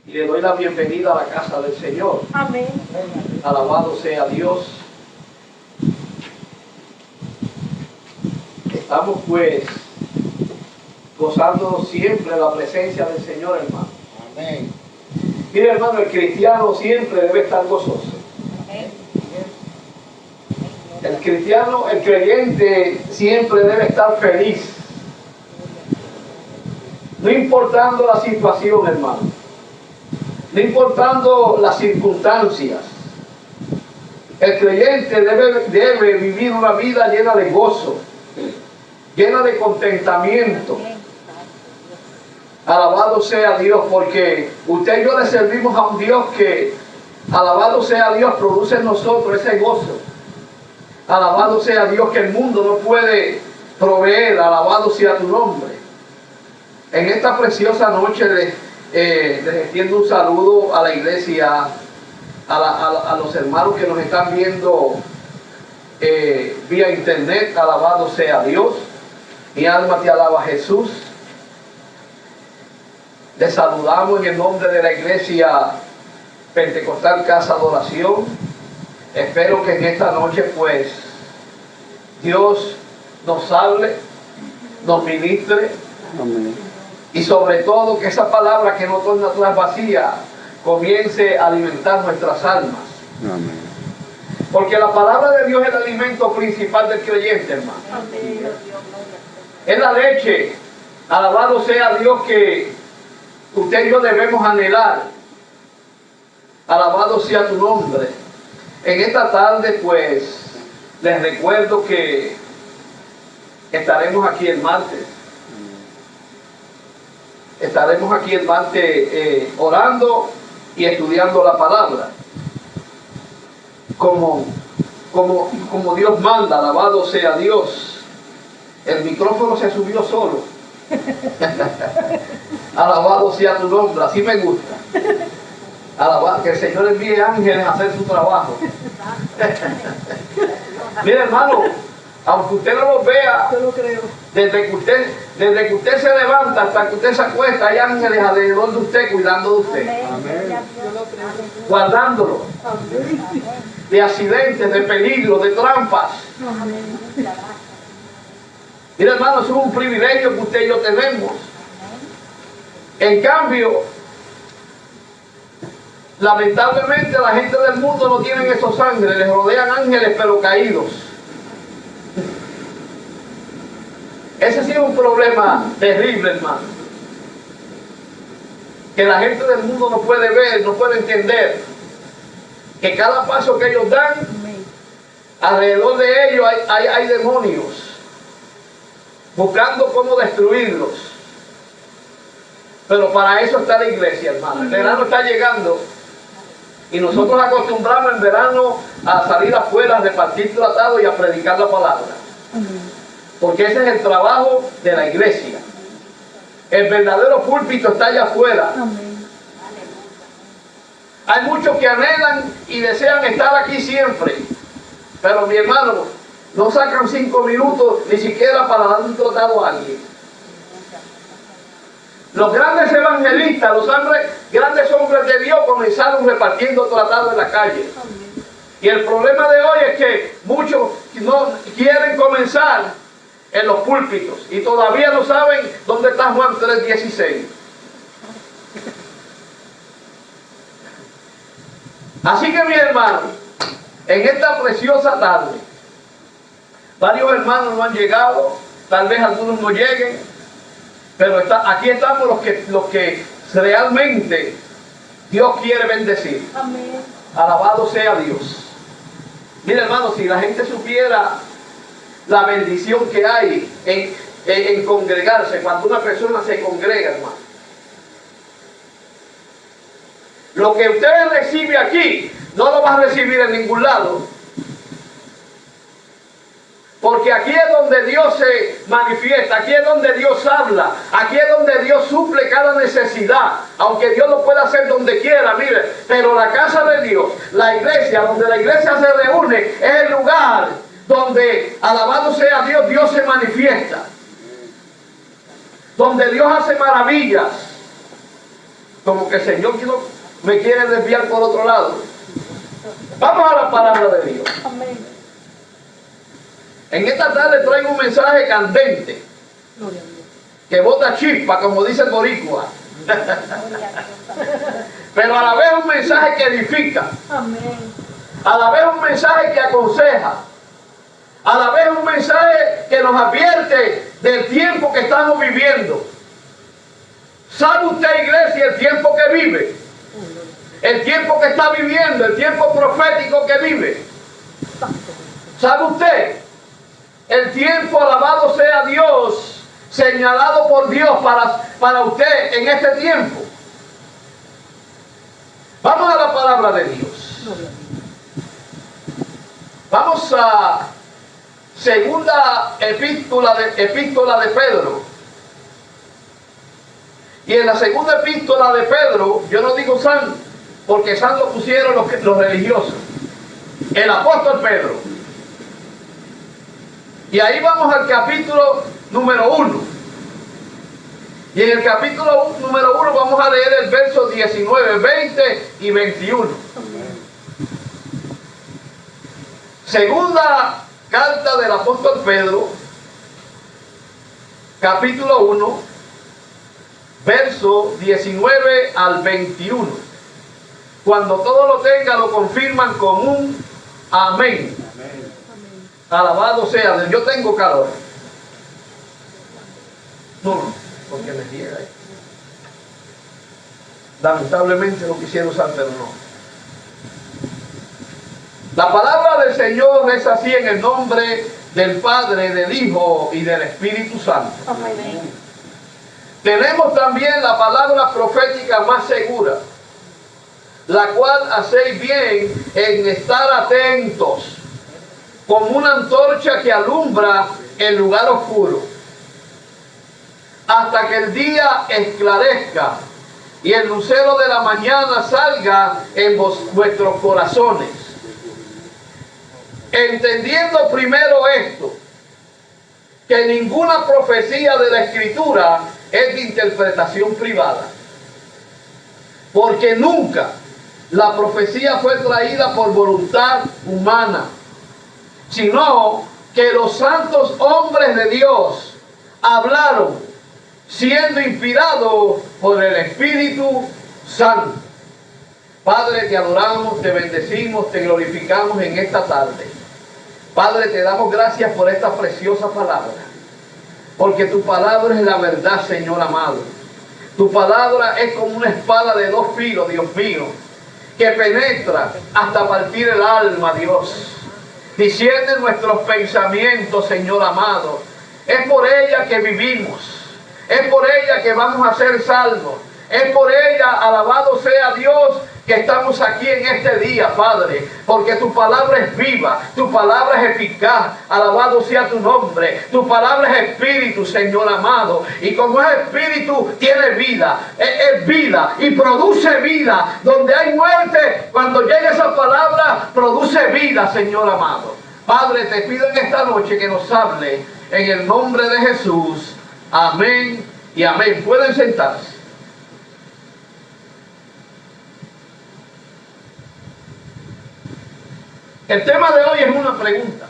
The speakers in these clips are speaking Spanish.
y le doy la bienvenida a la casa del Señor. Amén. Alabado sea Dios. Estamos pues gozando siempre la presencia del Señor, hermano. Amén. Mire, hermano, el cristiano siempre debe estar gozoso. El cristiano, el creyente siempre debe estar feliz. No importando la situación, hermano. No importando las circunstancias. El creyente debe vivir una vida llena de gozo, llena de contentamiento. Alabado sea Dios, porque usted y yo le servimos a un Dios que, alabado sea Dios, produce en nosotros ese gozo. Alabado sea Dios, que el mundo no puede proveer. Alabado sea tu nombre. En esta preciosa noche les extiendo un saludo a la iglesia, a los hermanos que nos están viendo vía internet. Alabado sea Dios. Mi alma te alaba, Jesús. Les saludamos en el nombre de la iglesia Pentecostal Casa de Oración. Espero que en esta noche pues Dios nos hable, nos ministre. Amén. Y sobre todo que esa palabra que no torna atrás vacía comience a alimentar nuestras almas. Amén. Porque la palabra de Dios es el alimento principal del creyente, hermano. Amén. Es la leche. Alabado sea Dios, que usted y yo debemos anhelar. Alabado sea tu nombre. En esta tarde pues les recuerdo que estaremos aquí el martes. Estaremos aquí el martes orando y estudiando la palabra. Como Dios manda, alabado sea Dios. El micrófono se subió solo. Alabado sea tu nombre, así me gusta. Alabado, que el Señor envíe ángeles a hacer su trabajo. Mira, hermano, aunque usted no lo vea, Yo lo creo. desde que usted se levanta hasta que usted se acuesta, hay ángeles alrededor de usted, cuidando de usted, Amén. Yo lo creo. guardándolo Amén. de accidentes, de peligros, de trampas. Amén. Mira, hermano, eso es un privilegio que usted y yo tenemos. En cambio, lamentablemente la gente del mundo no tienen esos ángeles, les rodean ángeles pero caídos. Ese sí es un problema terrible, hermano. Que la gente del mundo no puede ver, no puede entender que cada paso que ellos dan, alrededor de ellos hay demonios buscando cómo destruirlos. Pero para eso está la iglesia, hermano. El verano está llegando y nosotros acostumbramos en verano a salir afuera, a repartir tratados y a predicar la palabra. Porque ese es el trabajo de la iglesia. El verdadero púlpito está allá afuera. Amén. Hay muchos que anhelan y desean estar aquí siempre. Pero mi hermano, no sacan 5 minutos ni siquiera para dar un tratado a alguien. Los grandes evangelistas, grandes hombres de Dios comenzaron repartiendo tratados en la calle. Y el problema de hoy es que muchos no quieren comenzar en los púlpitos y todavía no saben dónde está Juan 3:16. Así que mi hermano, en esta preciosa tarde, varios hermanos no han llegado, tal vez algunos no lleguen, pero aquí estamos los que realmente Dios quiere bendecir. Amén. Alabado sea Dios. Mira, hermano, si la gente supiera la bendición que hay en congregarse, cuando una persona se congrega, hermano. Lo que usted recibe aquí, no lo va a recibir en ningún lado. Porque aquí es donde Dios se manifiesta, aquí es donde Dios habla, aquí es donde Dios suple cada necesidad, aunque Dios lo pueda hacer donde quiera, mire, pero la casa de Dios, la iglesia, donde la iglesia se reúne, es el lugar donde, alabado sea Dios, Dios se manifiesta, donde Dios hace maravillas. Como que el Señor me quiere desviar por otro lado. Vamos a la palabra de Dios. Amén. En esta tarde traigo un mensaje candente, Gloria a Dios. que bota chispa, como dice el boricua. Gloria a Dios. Pero a la vez un mensaje que edifica, Amén. a la vez un mensaje que aconseja, a la vez un mensaje que nos advierte del tiempo que estamos viviendo. ¿Sabe usted, iglesia, el tiempo que vive? El tiempo que está viviendo, el tiempo profético que vive. ¿Sabe usted? El tiempo, alabado sea Dios, señalado por Dios para usted en este tiempo. Vamos a la palabra de Dios. Gloria a Dios. Vamos a segunda epístola de Pedro. Y en la segunda epístola de Pedro, yo no digo San, porque San lo pusieron los religiosos. El apóstol Pedro. Y ahí vamos al capítulo número 1. Y en el capítulo número 1 vamos a leer el verso 19, 20 y 21. Segunda carta del apóstol Pedro, capítulo 1, verso 19 al 21. Cuando todo lo tenga, lo confirman con un amén. Alabado sea Dios. Yo tengo calor. No, porque me llega. Lamentablemente lo quisiera usar, pero no. La palabra del Señor es así en el nombre del Padre, del Hijo y del Espíritu Santo. Amén. Tenemos también la palabra profética más segura, la cual hacéis bien en estar atentos, como una antorcha que alumbra el lugar oscuro, hasta que el día esclarezca y el lucero de la mañana salga en vuestros corazones. Entendiendo primero esto, que ninguna profecía de la Escritura es de interpretación privada, porque nunca la profecía fue traída por voluntad humana, sino que los santos hombres de Dios hablaron siendo inspirados por el Espíritu Santo. Padre, te adoramos, te bendecimos, te glorificamos en esta tarde. Padre, te damos gracias por esta preciosa palabra, porque tu palabra es la verdad, Señor amado. Tu palabra es como una espada de dos filos, Dios mío, que penetra hasta partir el alma, Dios. Discierne nuestros pensamientos, Señor amado. Es por ella que vivimos. Es por ella que vamos a ser salvos. Es por ella, alabado sea Dios, que estamos aquí en este día, Padre, porque tu palabra es viva, tu palabra es eficaz, alabado sea tu nombre, tu palabra es espíritu, Señor amado, y como es espíritu, tiene vida, es vida y produce vida. Donde hay muerte, cuando llega esa palabra, produce vida, Señor amado. Padre, te pido en esta noche que nos hable en el nombre de Jesús. Amén y amén. Pueden sentarse. El tema de hoy es una pregunta.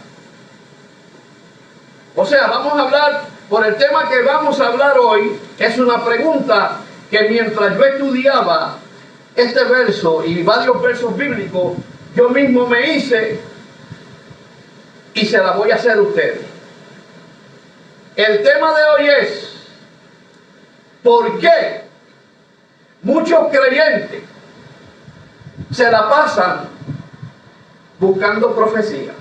O sea, vamos a hablar, por el tema que vamos a hablar hoy, es una pregunta que mientras yo estudiaba este verso y varios versos bíblicos, yo mismo me hice y se la voy a hacer a ustedes. El tema de hoy es: ¿por qué muchos creyentes se la pasan buscando profecía?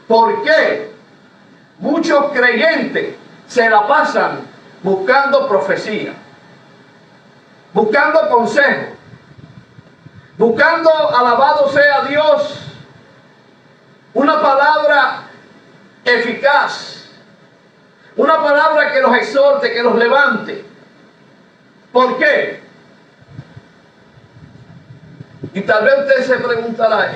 ¿Por qué muchos creyentes se la pasan buscando profecía? Buscando consejo, buscando, alabado sea Dios, una palabra eficaz, una palabra que los exhorte, que los levante. ¿Por qué? Y tal vez usted se preguntará,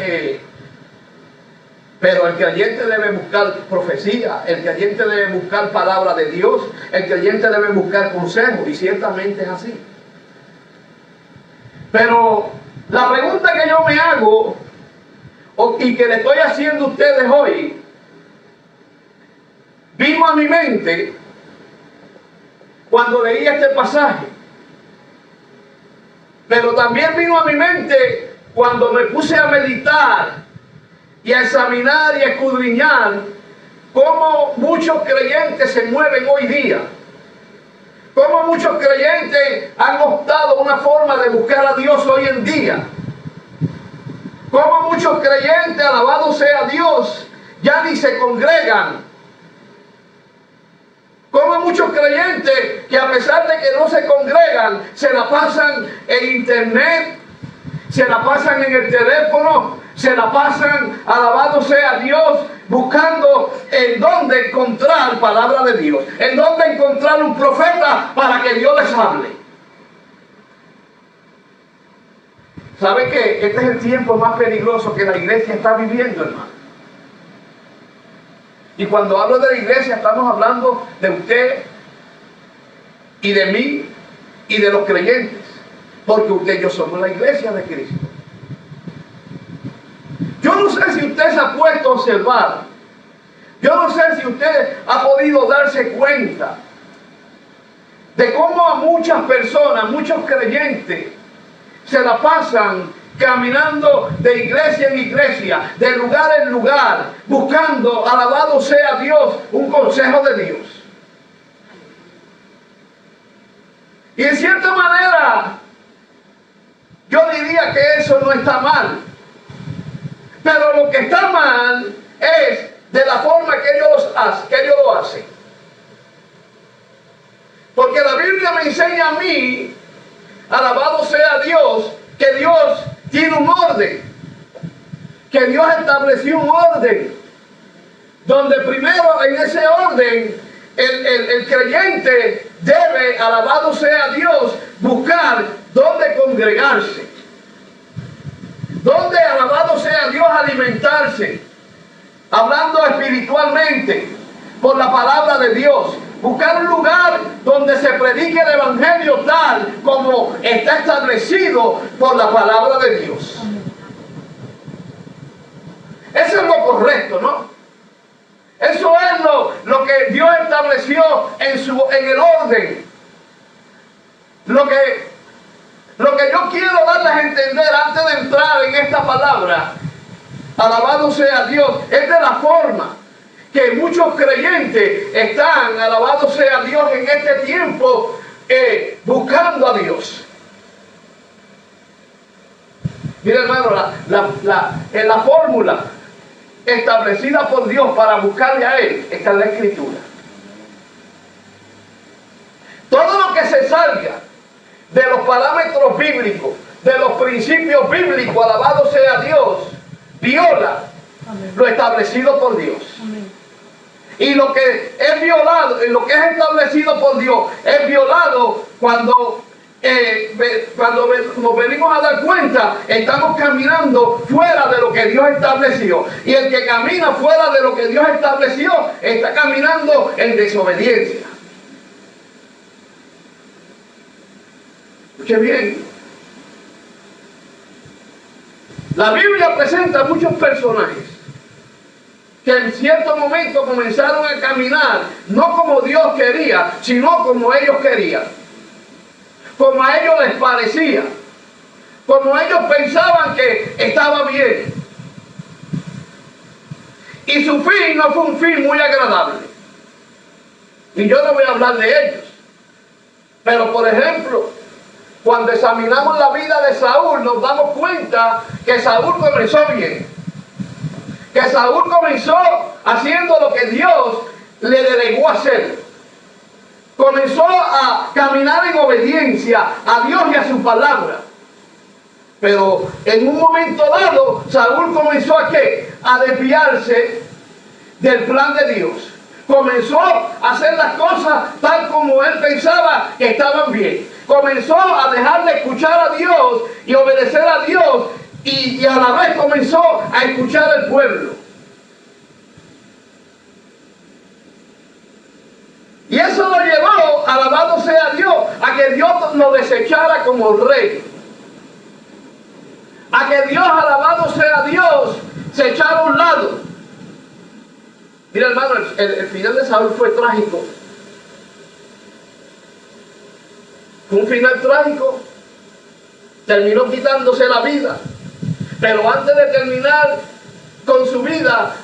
pero el creyente debe buscar profecía, el creyente debe buscar palabra de Dios, el creyente debe buscar consejo, y ciertamente es así. Pero la pregunta que yo me hago y que le estoy haciendo a ustedes hoy, vino a mi mente cuando leí este pasaje, pero también vino a mi mente cuando me puse a meditar y a examinar y a escudriñar cómo muchos creyentes se mueven hoy día, cómo muchos creyentes han optado una forma de buscar a Dios hoy en día, cómo muchos creyentes, alabado sea Dios, ya ni se congregan. Como muchos creyentes que a pesar de que no se congregan, se la pasan en internet, se la pasan en el teléfono, se la pasan, alabado sea Dios, buscando en dónde encontrar palabra de Dios, en dónde encontrar un profeta para que Dios les hable. ¿Sabe qué? Este es el tiempo más peligroso que la iglesia está viviendo, hermano. Y cuando hablo de la iglesia, estamos hablando de usted y de mí y de los creyentes. Porque usted y yo somos la iglesia de Cristo. Yo no sé si usted se ha puesto a observar. Yo no sé si usted ha podido darse cuenta de cómo a muchas personas, muchos creyentes, se la pasan caminando de iglesia en iglesia, de lugar en lugar, buscando, alabado sea Dios, un consejo de Dios. Y en cierta manera, yo diría que eso no está mal. Pero lo que está mal es de la forma que ellos lo hacen. Porque la Biblia me enseña a mí, alabado sea Dios, que Dios tiene un orden, que Dios estableció un orden, donde primero en ese orden el creyente debe, alabado sea Dios, buscar dónde congregarse, dónde, alabado sea Dios, alimentarse, hablando espiritualmente por la palabra de Dios. Buscar un lugar donde se predique el evangelio tal como está establecido por la palabra de Dios. Eso es lo correcto, ¿no? Eso es lo que Dios estableció en el orden. Lo que yo quiero darles a entender antes de entrar en esta palabra, alabado sea Dios, es de la forma que muchos creyentes están, alabado sea Dios, en este tiempo buscando a Dios. Mira, hermano, la fórmula establecida por Dios para buscarle a Él está en la Escritura. Todo lo que se salga de los parámetros bíblicos, de los principios bíblicos, alabado sea Dios, viola lo establecido por Dios. Amén. Y lo que es violado, lo que es establecido por Dios, es violado cuando nos venimos a dar cuenta, estamos caminando fuera de lo que Dios estableció. Y el que camina fuera de lo que Dios estableció, está caminando en desobediencia. Escuche bien. La Biblia presenta muchos personajes que en cierto momento comenzaron a caminar, no como Dios quería, sino como ellos querían, como a ellos les parecía, como ellos pensaban que estaba bien. Y su fin no fue un fin muy agradable. Y yo no voy a hablar de ellos. Pero por ejemplo, cuando examinamos la vida de Saúl, nos damos cuenta que Saúl comenzó bien. Que Saúl comenzó haciendo lo que Dios le delegó hacer. Comenzó a caminar en obediencia a Dios y a su palabra. Pero en un momento dado, Saúl comenzó ¿a qué? A desviarse del plan de Dios. Comenzó a hacer las cosas tal como él pensaba que estaban bien. Comenzó a dejar de escuchar a Dios y obedecer a Dios, y a la vez comenzó a escuchar al pueblo. Y eso lo llevó, alabado sea Dios, a que Dios lo desechara como rey. a que Dios, alabado sea Dios, se echara a un lado. Mira, hermano, el final de Saúl fue trágico. Fue un final trágico. Terminó quitándose la vida. Pero antes de terminar con su vida,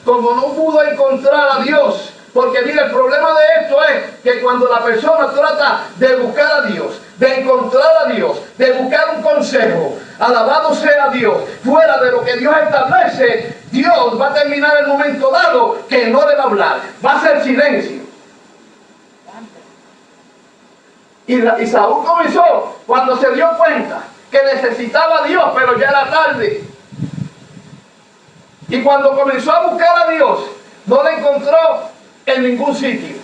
como no pudo encontrar a Dios, porque mira, el problema de esto es que cuando la persona trata de buscar a Dios, de encontrar a Dios, de buscar un consejo, alabado sea Dios, fuera de lo que Dios establece, Dios va a terminar el momento dado que no le va a hablar, va a ser silencio. Y Saúl comenzó cuando se dio cuenta que necesitaba a Dios, pero ya era tarde. Y cuando comenzó a buscar a Dios, no le encontró en ningún sitio.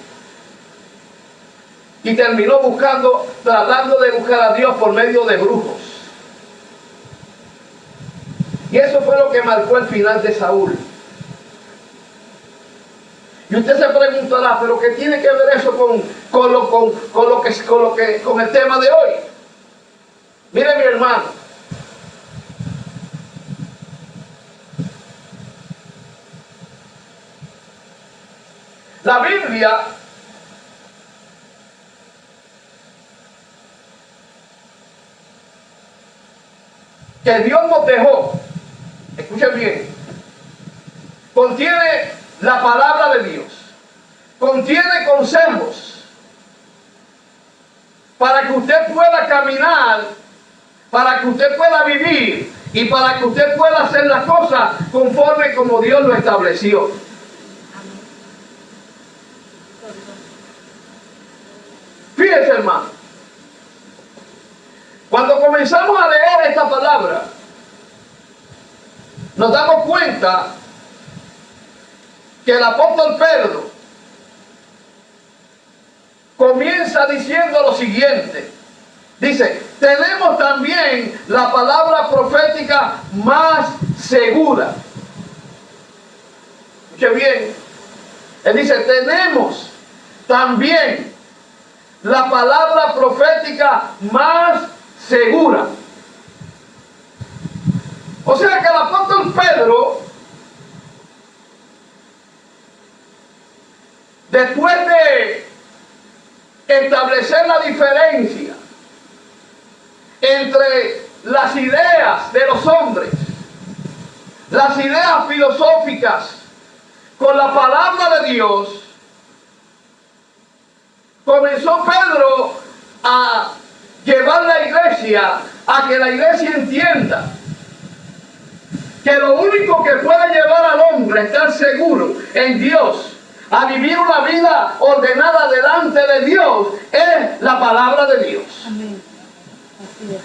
Y terminó tratando de buscar a Dios por medio de brujos. Y eso fue lo que marcó el final de Saúl. Y usted se preguntará, ¿pero qué tiene que ver eso con el tema de hoy? Mire, mi hermano, la Biblia que Dios nos dejó, escuchen bien, contiene la palabra de Dios, contiene consejos para que usted pueda caminar, para que usted pueda vivir y para que usted pueda hacer las cosas conforme como Dios lo estableció. Fíjense, hermano, cuando comenzamos a leer esta palabra, nos damos cuenta que el apóstol Pedro comienza diciendo lo siguiente. Dice, tenemos también la palabra profética más segura. Escuche bien. Él dice, tenemos también la palabra profética más segura. O sea que el apóstol Pedro, después de establecer la diferencia entre las ideas de los hombres, las ideas filosóficas, con la palabra de Dios, comenzó Pedro a llevar la iglesia a que la iglesia entienda que lo único que puede llevar al hombre a estar seguro en Dios, a vivir una vida ordenada delante de Dios, es la palabra de Dios. Amén.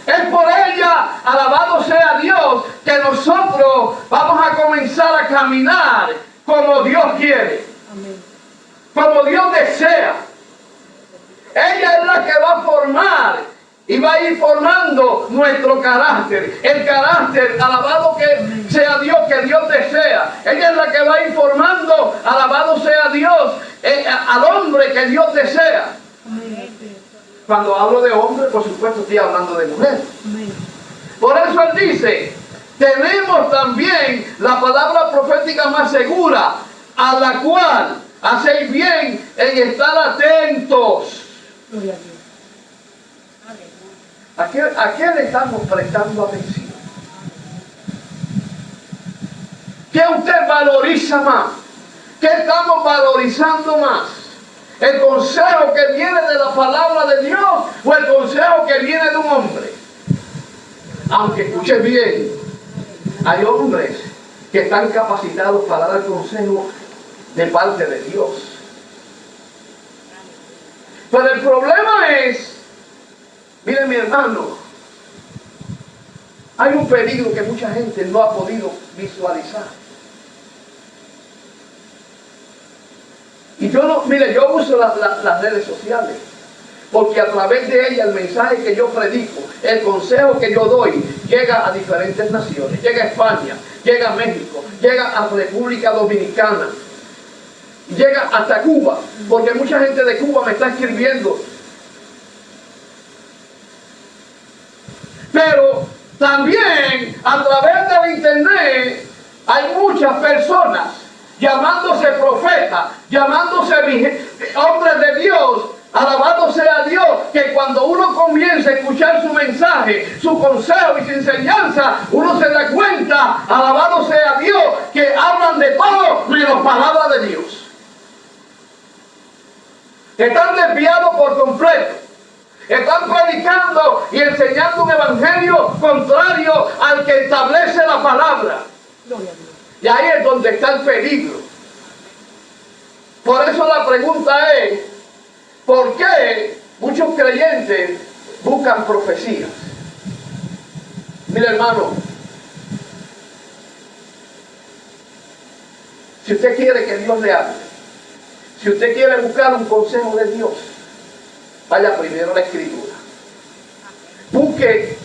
Es por ella, alabado sea Dios, que nosotros vamos a comenzar a caminar como Dios quiere, Amén. como Dios desea. Ella es la que va a formar y va a ir formando nuestro carácter, el carácter, alabado que sea Dios, que Dios desea. Ella es la que va a ir formando, alabado sea Dios, al hombre que Dios desea. Amén. Cuando hablo de hombre, por supuesto estoy hablando de mujer. Amén. Por eso él dice, tenemos también la palabra profética más segura, a la cual hacéis bien en estar atentos. Gloria a Dios. ¿A qué le estamos prestando atención? ¿Qué usted valoriza más? ¿Qué estamos valorizando más? ¿El consejo que viene de la palabra de Dios o el consejo que viene de un hombre? Aunque escuche bien, hay hombres que están capacitados para dar consejo de parte de Dios. Pero el problema es, miren mi hermano, hay un peligro que mucha gente no ha podido visualizar. Y yo uso las redes sociales, porque a través de ellas el mensaje que yo predico, el consejo que yo doy, llega a diferentes naciones, llega a España, llega a México, llega a República Dominicana, llega hasta Cuba, porque mucha gente de Cuba me está escribiendo. Pero También a través del internet hay muchas personas llamándose profetas, llamándose hombres de Dios, alabado sea Dios, que cuando uno comienza a escuchar su mensaje, su consejo y su enseñanza, uno se da cuenta, alabado sea Dios, que hablan de todo menos palabra de Dios. Están desviados por completo. Están predicando y enseñando un evangelio contrario al que establece la palabra. Gloria a Dios. Y ahí es donde está el peligro. Por eso la pregunta es, ¿por qué muchos creyentes buscan profecías? Mire, hermano, si usted quiere que Dios le hable, si usted quiere buscar un consejo de Dios, vaya primero a la Escritura. Busque,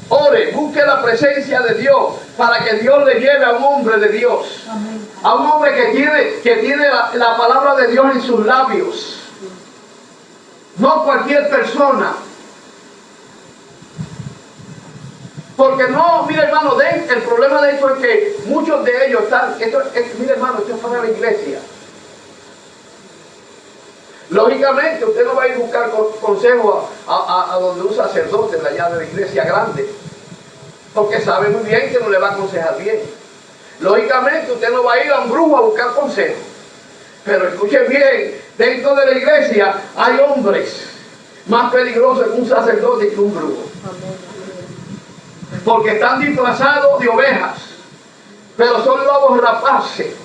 ore, busque la presencia de Dios para que Dios le lleve a un hombre de Dios. Amén. A un hombre que tiene la palabra de Dios en sus labios. No cualquier persona. Porque no, mire hermano, el problema de esto es que muchos de ellos están, mire hermano, esto es para la iglesia. Lógicamente usted no va a ir a buscar consejo a donde un sacerdote de allá de la iglesia grande, porque sabe muy bien que no le va a aconsejar bien. Lógicamente usted no va a ir a un brujo a buscar consejo. Pero escuche bien, dentro de la iglesia hay hombres más peligrosos que un sacerdote y que un brujo. Porque están disfrazados de ovejas, pero son lobos rapaces.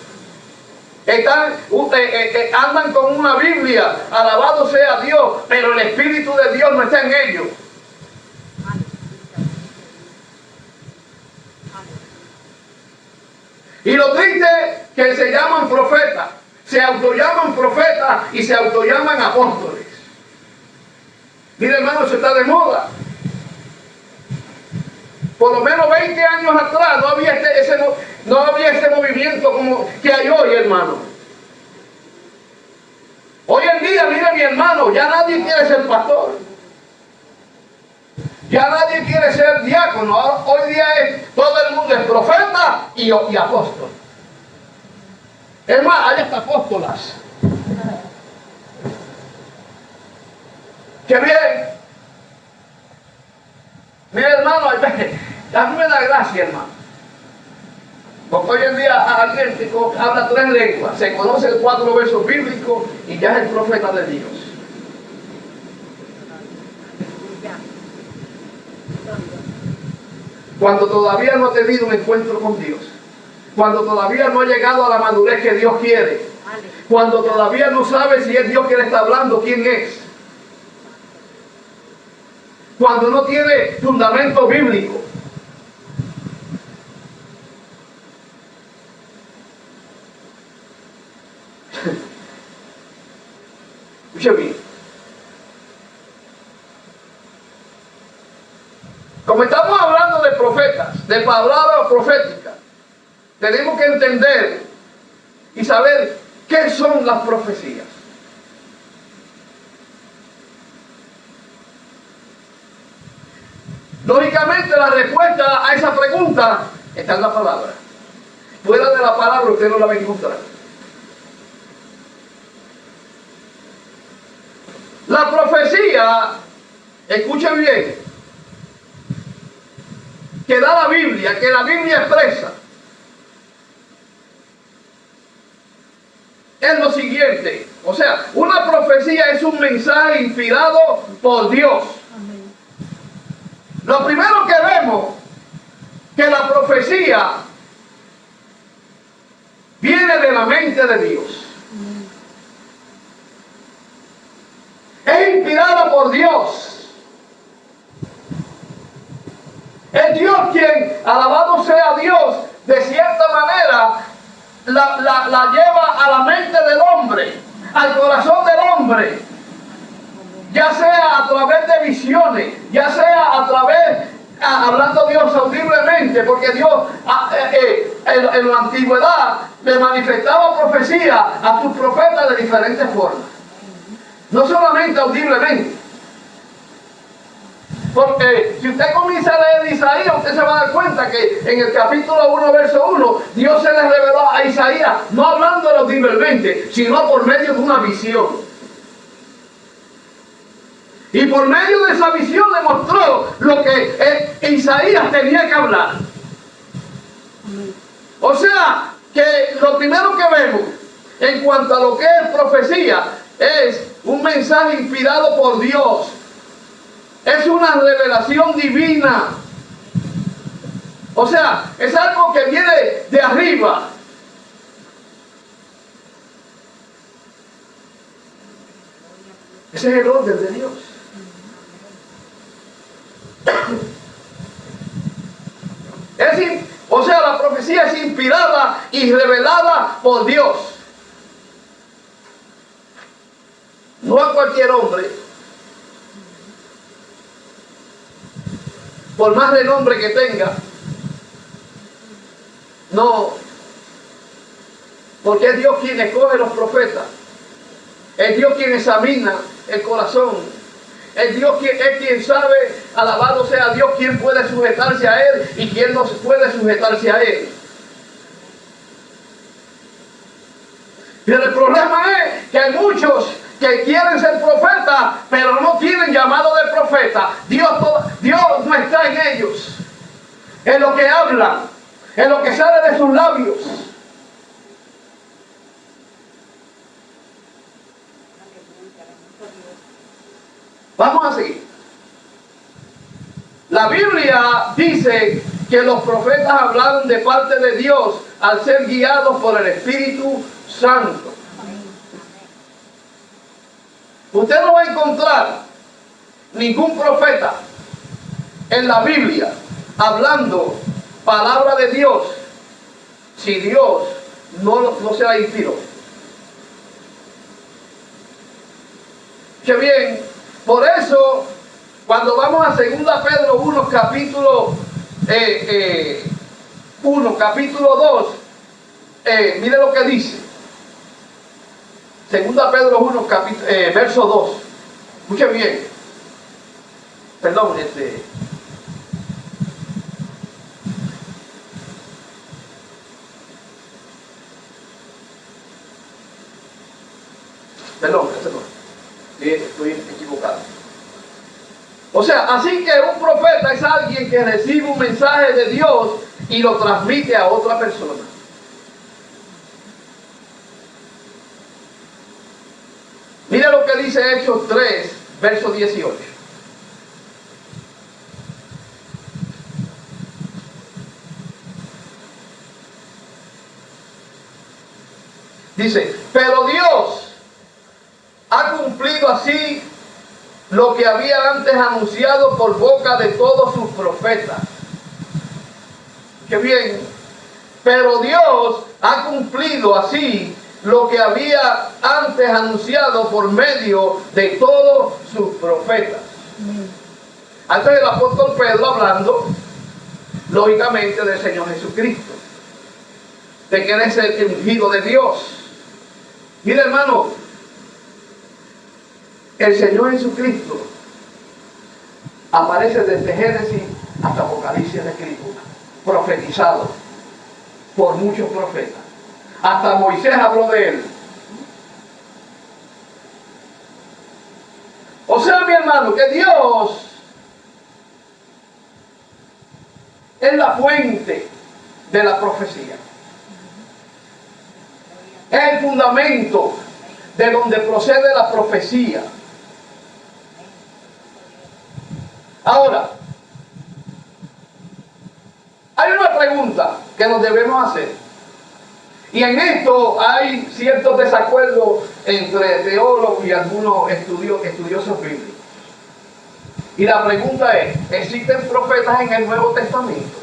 Andan con una Biblia, alabado sea Dios, pero el Espíritu de Dios no está en ellos. Y lo triste es que se llaman profetas, se autollaman profetas y se autollaman apóstoles. Mire hermano, eso está de moda. Por lo menos 20 años atrás no había ese movimiento como que hay hoy, hermano. Hoy en día, mire mi hermano, ya nadie quiere ser pastor. Ya nadie quiere ser diácono. Hoy día todo el mundo es profeta y apóstol. Es más, hay hasta apóstolas. ¡Qué bien! Mire hermano, a mí me da gracia, hermano. Porque hoy en día alguien habla 3 lenguas, se conoce 4 versos bíblicos y ya es el profeta de Dios. Cuando todavía no ha tenido un encuentro con Dios, cuando todavía no ha llegado a la madurez que Dios quiere, cuando todavía no sabe si es Dios que le está hablando, quién es, cuando no tiene fundamento bíblico. Escuche bien. Como estamos hablando de profetas, de palabras proféticas, tenemos que entender y saber qué son las profecías. Lógicamente la respuesta a esa pregunta está en la palabra. Fuera de la palabra usted no la va a encontrar. La profecía, escuche bien, que da la Biblia, que la Biblia expresa, es lo siguiente. O sea, una profecía es un mensaje inspirado por Dios. Amén. Lo primero que vemos, que la profecía viene de la mente de Dios. Es inspirada por Dios. Es Dios quien, alabado sea Dios, de cierta manera la lleva a la mente del hombre, al corazón del hombre, ya sea a través de visiones, ya sea a través, hablando Dios audiblemente, porque Dios en la antigüedad le manifestaba profecía a sus profetas de diferentes formas, no solamente audiblemente. Porque si usted comienza a leer Isaías, usted se va a dar cuenta que en el capítulo 1, verso 1, Dios se le reveló a Isaías, no hablando audiblemente, sino por medio de una visión. Y por medio de esa visión le mostró lo que Isaías tenía que hablar. O sea, que lo primero que vemos en cuanto a lo que es profecía es un mensaje inspirado por Dios. Es una revelación divina. O sea, es algo que viene de arriba. Ese es el orden de Dios. O sea, la profecía es inspirada y revelada por Dios. No a cualquier hombre, por más renombre que tenga. No, porque es Dios quien escoge los profetas. Es Dios quien examina el corazón. Es quien sabe, alabado sea Dios, quién puede sujetarse a Él y quién no puede sujetarse a Él. Pero el problema es que hay muchos que quieren ser profetas, pero no tienen llamado de profeta. Dios no está en ellos, en lo que hablan, en lo que sale de sus labios. Vamos a seguir. La Biblia dice que los profetas hablaron de parte de Dios al ser guiados por el Espíritu Santo. Usted no va a encontrar ningún profeta en la Biblia hablando palabra de Dios si Dios no se la inspiró. Que bien, por eso cuando vamos a 2 Pedro 1, capítulo 2, mire lo que dice. 2 Pedro 1, verso 2. Escuche bien. Perdón, Perdón. Estoy equivocado. O sea, así que un profeta es alguien que recibe un mensaje de Dios y lo transmite a otra persona. Mira lo que dice Hechos 3, verso 18. Dice, pero Dios ha cumplido así lo que había antes anunciado por boca de todos sus profetas. Qué bien. Pero Dios ha cumplido así lo que había antes anunciado por medio de todos sus profetas. Antes el apóstol Pedro hablando, lógicamente, del Señor Jesucristo, de que Él es el ungido de Dios. Mira, hermano, el Señor Jesucristo aparece desde Génesis hasta Apocalipsis en la Escritura, profetizado por muchos profetas. Hasta Moisés habló de Él. O sea, mi hermano, que Dios es la fuente de la profecía. Es el fundamento de donde procede la profecía. Ahora, hay una pregunta que nos debemos hacer. Y en esto hay ciertos desacuerdos entre teólogos y algunos estudiosos bíblicos. Y la pregunta es, ¿existen profetas en el Nuevo Testamento?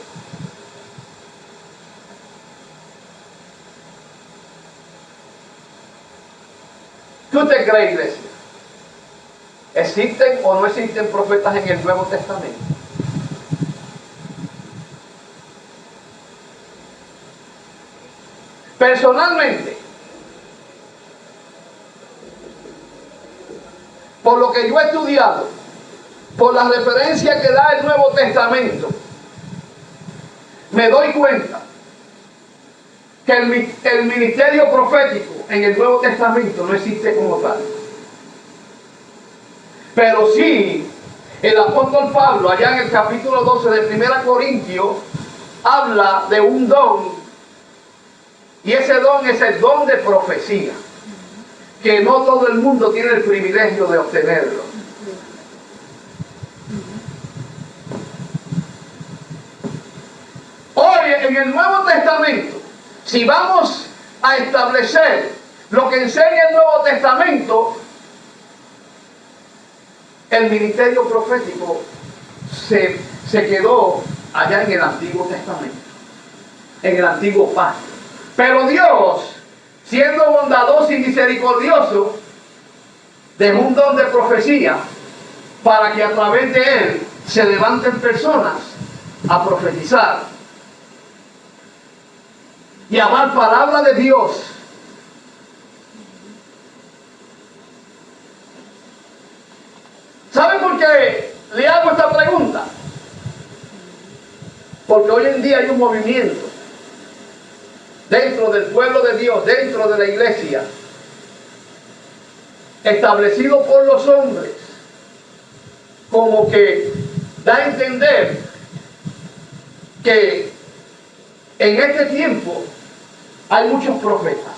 ¿Qué usted cree, iglesia? ¿Existen o no existen profetas en el Nuevo Testamento? Personalmente, por lo que yo he estudiado por la referencia que da el Nuevo Testamento, me doy cuenta que el ministerio profético en el Nuevo Testamento no existe como tal. Pero sí, el apóstol Pablo, allá en el capítulo 12 de 1 Corintios, habla de un don, y ese don es el don de profecía, que no todo el mundo tiene el privilegio de obtenerlo. Hoy en el Nuevo Testamento, si vamos a establecer lo que enseña el Nuevo Testamento, el ministerio profético se quedó allá en el Antiguo Testamento, en el Antiguo Pacto. Pero Dios, siendo bondadoso y misericordioso, dejó un don de profecía para que a través de él se levanten personas a profetizar y a dar palabra de Dios. ¿Sabe por qué le hago esta pregunta? Porque hoy en día hay un movimiento dentro del pueblo de Dios, dentro de la iglesia, establecido por los hombres, como que da a entender que en este tiempo hay muchos profetas.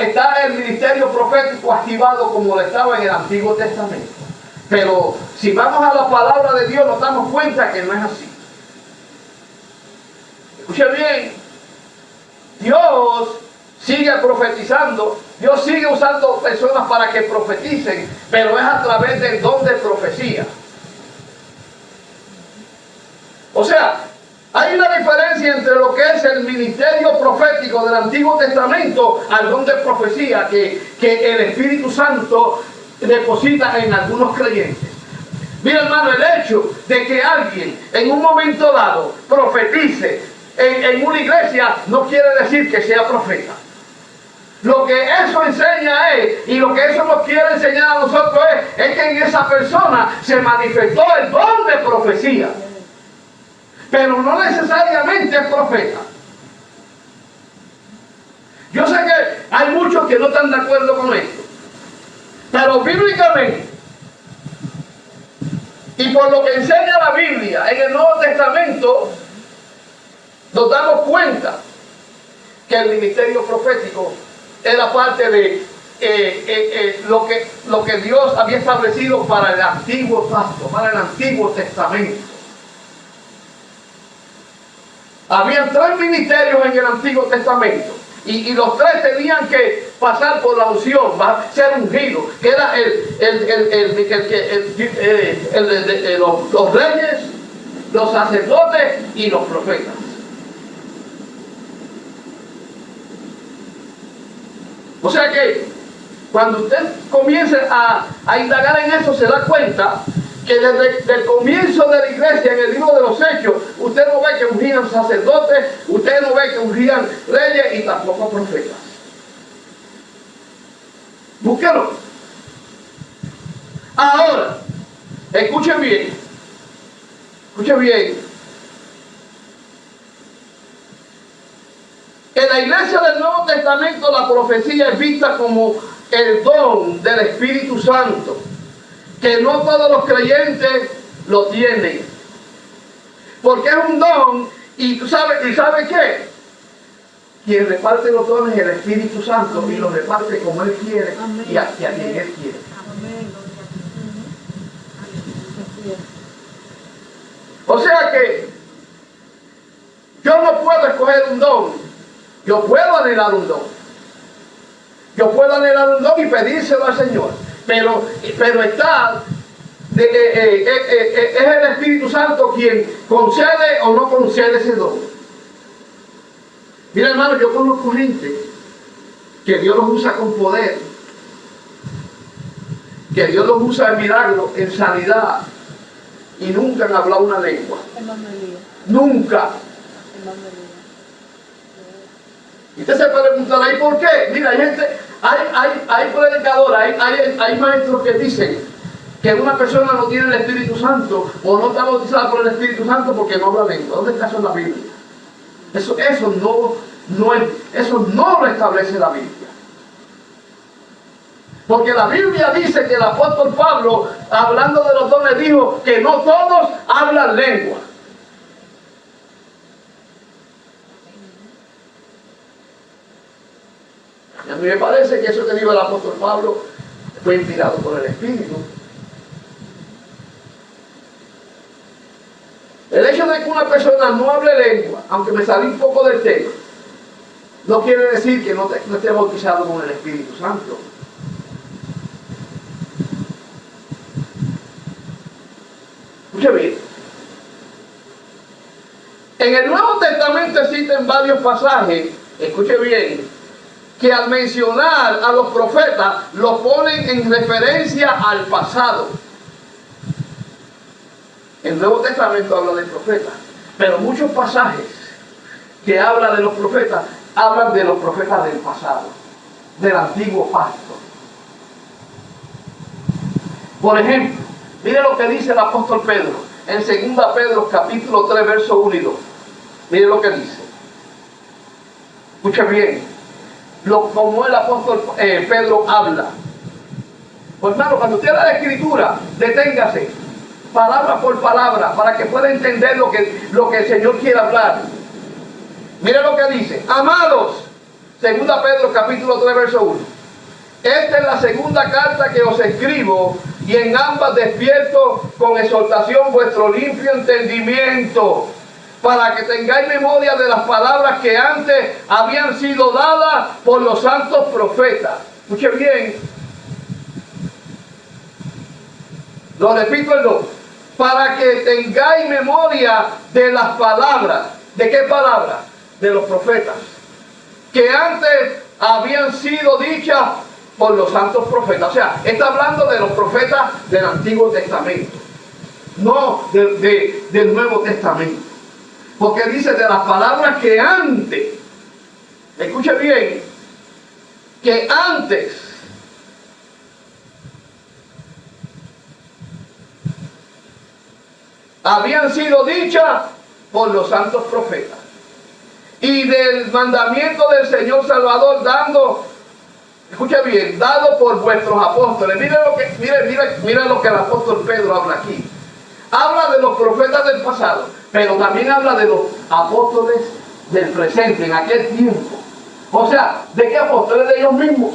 Está el ministerio profético activado como lo estaba en el Antiguo Testamento. Pero si vamos a la palabra de Dios nos damos cuenta que no es así. Escuche bien, Dios sigue profetizando, Dios sigue usando personas para que profeticen, pero es a través del don de profecía. O sea, hay una diferencia entre lo que es el ministerio profético del Antiguo Testamento al don de profecía que el Espíritu Santo deposita en algunos creyentes. Mira, hermano, el hecho de que alguien en un momento dado profetice en una iglesia no quiere decir que sea profeta. Lo que eso enseña es, y lo que eso nos quiere enseñar a nosotros es que en esa persona se manifestó el don de profecía, pero no necesariamente es profeta. Yo sé que hay muchos que no están de acuerdo con esto, pero bíblicamente, y por lo que enseña la Biblia en el Nuevo Testamento, nos damos cuenta que el ministerio profético era parte de lo que Dios había establecido para el Antiguo Pacto, para el Antiguo Testamento. Había 3 ministerios en el Antiguo Testamento y los 3 tenían que pasar por la unción, ser ungidos, que era los reyes, los sacerdotes y los profetas. O sea que cuando usted comience a indagar en eso, se da cuenta que desde el comienzo de la iglesia, en el libro de los Hechos, usted no ve que ungían sacerdotes, usted no ve que ungían reyes y tampoco profetas. Búsquelo. Ahora, escuchen bien. Escuchen bien. En la iglesia del Nuevo Testamento la profecía es vista como el don del Espíritu Santo, que no todos los creyentes lo tienen, porque es un don. ¿Y sabe qué? Quien reparte los dones es el Espíritu Santo. Amén. Y los reparte como Él quiere. Amén. Y a quien Él quiere. Amén. O sea que yo no puedo escoger un don. Yo puedo anhelar un don. Yo puedo anhelar un don y pedírselo al Señor. Pero está es el Espíritu Santo quien concede o no concede ese don. Mira, hermano, yo conozco gente que Dios los usa con poder, que Dios los usa en milagros, en sanidad, y nunca han hablado una lengua. Nunca. Y usted se preguntará, ¿y por qué? Mira, hay gente, hay predicadores, hay maestros que dicen que una persona no tiene el Espíritu Santo o no está bautizada por el Espíritu Santo porque no habla lengua. ¿Dónde está eso en la Biblia? Eso no lo establece la Biblia. Porque la Biblia dice que el apóstol Pablo, hablando de los dones, dijo que no todos hablan lengua. Y a mí me parece que eso que dijo el apóstol Pablo fue inspirado por el Espíritu. El hecho de que una persona no hable lengua, aunque me salí un poco del tema, no quiere decir que no esté bautizado con el Espíritu Santo. Escuche bien. En el Nuevo Testamento existen varios pasajes, escuche bien, que al mencionar a los profetas, los ponen en referencia al pasado. El Nuevo Testamento habla de profetas, pero muchos pasajes que hablan de los profetas, hablan de los profetas del pasado, del antiguo pacto. Por ejemplo, mire lo que dice el apóstol Pedro, en 2 Pedro capítulo 3, verso 1 y 2. Mire lo que dice. Escuche bien, como el apóstol Pedro habla. Pues hermano, cuando usted la escritura, deténgase, palabra por palabra, para que pueda entender lo que el Señor quiere hablar. Mire lo que dice. Amados, 2 Pedro capítulo 3, verso 1. Esta es la segunda carta que os escribo, y en ambas despierto con exhortación vuestro limpio entendimiento, para que tengáis memoria de las palabras que antes habían sido dadas por los santos profetas. Escuche bien. Lo repito el 2. Para que tengáis memoria de las palabras. ¿De qué palabras? De los profetas. Que antes habían sido dichas por los santos profetas. O sea, está hablando de los profetas del Antiguo Testamento, no del Nuevo Testamento. Porque dice de las palabras que antes, escuche bien, que antes habían sido dichas por los santos profetas, y del mandamiento del Señor Salvador escuche bien, dado por vuestros apóstoles. Mire lo que el apóstol Pedro habla aquí. Habla de los profetas del pasado, pero también habla de los apóstoles del presente, en aquel tiempo. O sea, ¿de qué apóstoles? De ellos mismos.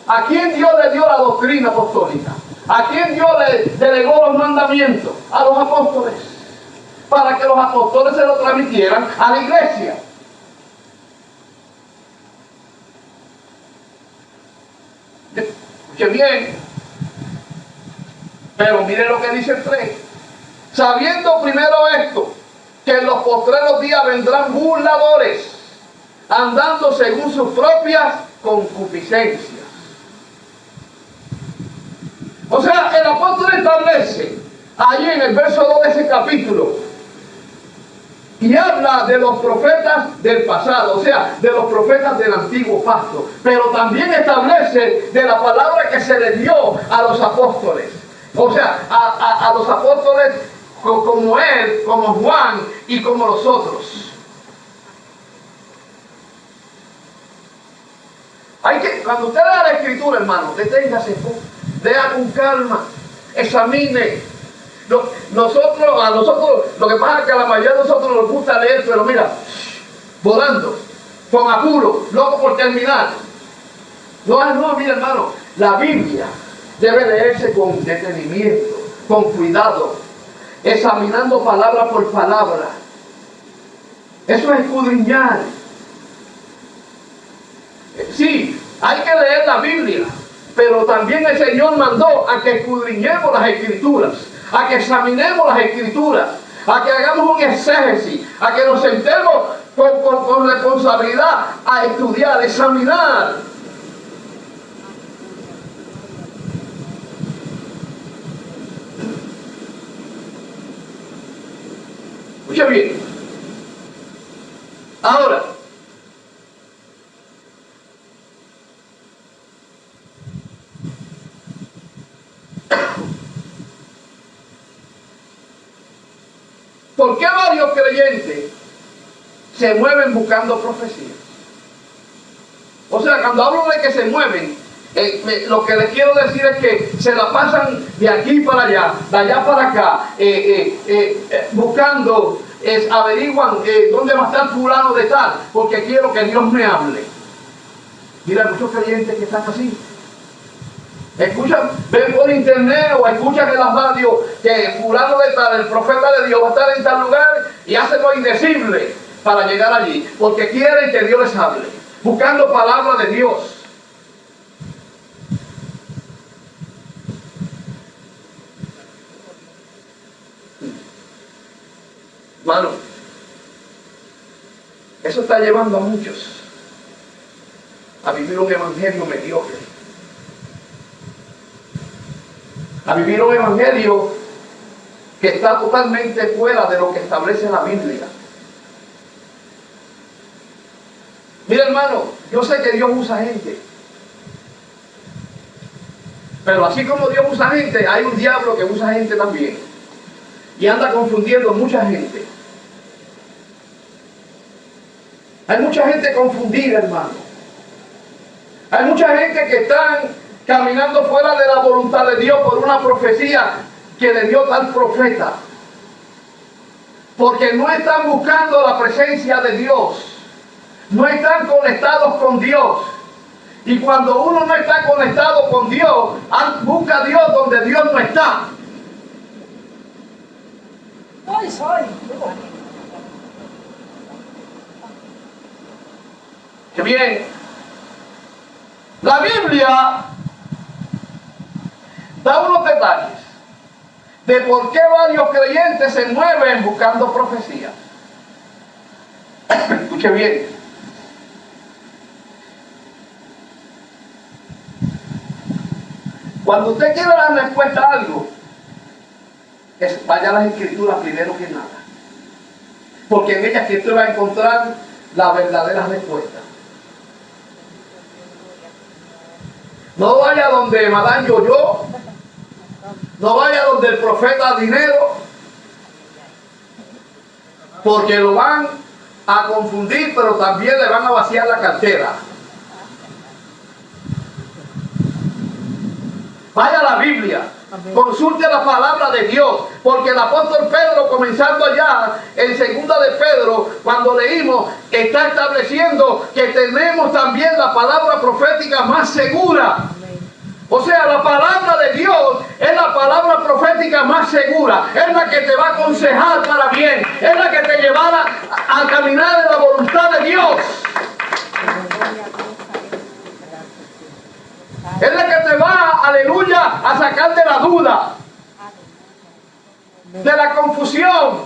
¿A quién Dios le dio la doctrina apostólica? ¿A quién Dios le delegó los mandamientos? A los apóstoles. Para que los apóstoles se lo transmitieran a la iglesia. Escuche bien. Pero mire lo que dice el 3. Sabiendo primero esto, que en los postreros días vendrán burladores, andando según sus propias concupiscencias. O sea, el apóstol establece allí en el verso 2 de ese capítulo, y habla de los profetas del pasado, o sea, de los profetas del antiguo pacto, pero también establece de la palabra que se le dio a los apóstoles. O sea, a los apóstoles como él, como Juan y como los otros. Cuando usted lea la escritura, hermano, deténgase, lea con calma, examine. A nosotros, lo que pasa es que a la mayoría de nosotros nos gusta leer, pero mira, volando, con apuro, loco por terminar. No, mira, hermano, la Biblia debe leerse con detenimiento, con cuidado, examinando palabra por palabra. Eso es escudriñar. Sí, hay que leer la Biblia, pero también el Señor mandó a que escudriñemos las Escrituras, a que examinemos las Escrituras, a que hagamos un exégesis, a que nos sentemos con responsabilidad a estudiar, examinar. Escucha bien. Ahora, ¿Por qué varios creyentes se mueven buscando profecía? O sea, cuando hablo de que se mueven, lo que les quiero decir es que se la pasan de aquí para allá, de allá para acá, buscando, averiguan dónde va a estar fulano de tal, porque quiero que Dios me hable. Mira, muchos creyentes que están así. Escuchan, ven por internet o escuchan en la radio que fulano de tal, el profeta de Dios va a estar en tal lugar y hacen lo indecible para llegar allí, porque quieren que Dios les hable, buscando palabra de Dios. Hermano, eso está llevando a muchos a vivir un evangelio mediocre, a vivir un evangelio que está totalmente fuera de lo que establece la Biblia. Mira, hermano, yo sé que Dios usa gente, pero así como Dios usa gente, hay un diablo que usa gente también y anda confundiendo mucha gente. Hay mucha gente confundida, hermano. Hay mucha gente que están caminando fuera de la voluntad de Dios por una profecía que le dio tal profeta. Porque no están buscando la presencia de Dios. No están conectados con Dios. Y cuando uno no está conectado con Dios, busca a Dios donde Dios no está. Qué bien. La Biblia da unos detalles de por qué varios creyentes se mueven buscando profecía. Escuche bien. Cuando usted quiera dar respuesta a algo, vaya a las Escrituras primero que nada. Porque en ellas que usted va a encontrar la verdadera respuesta. No vaya donde Madame Yoyo, no vaya donde el profeta Dinero, porque lo van a confundir, pero también le van a vaciar la cartera. Vaya a la Biblia, consulte la palabra de Dios, porque el apóstol Pedro, comenzando allá en segunda de Pedro, cuando leímos, está estableciendo que tenemos también la palabra profética más segura. O sea, la palabra de Dios es la palabra profética más segura. Es la que te va a aconsejar para bien. Es la que te llevará a caminar en la voluntad de Dios. Es la que te va, aleluya, a sacar de la duda, de la confusión.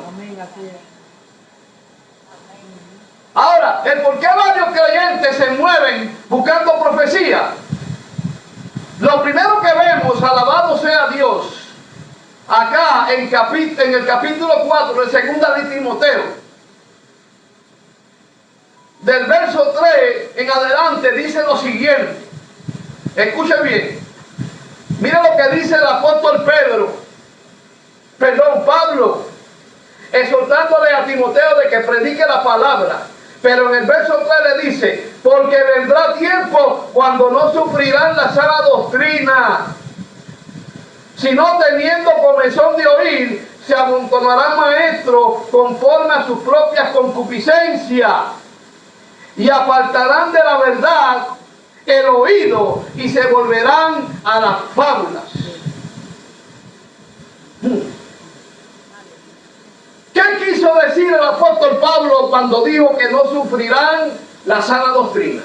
Ahora, el por qué varios creyentes se mueven buscando profecía. Lo primero que vemos, alabado sea Dios, acá en el capítulo 4 de segunda de Timoteo, del verso 3 en adelante, dice lo siguiente. Escuche bien. Mira lo que dice el apóstol Pablo, exhortándole a Timoteo de que predique la palabra. Pero en el verso 3 le dice, porque vendrá tiempo cuando no sufrirán la sana doctrina, sino teniendo comezón de oír, se amontonarán maestros conforme a sus propias concupiscencias, y apartarán de la verdad el oído, y se volverán a las fábulas. ¿Qué quiso decir el apóstol Pablo cuando dijo que no sufrirán la sana doctrina?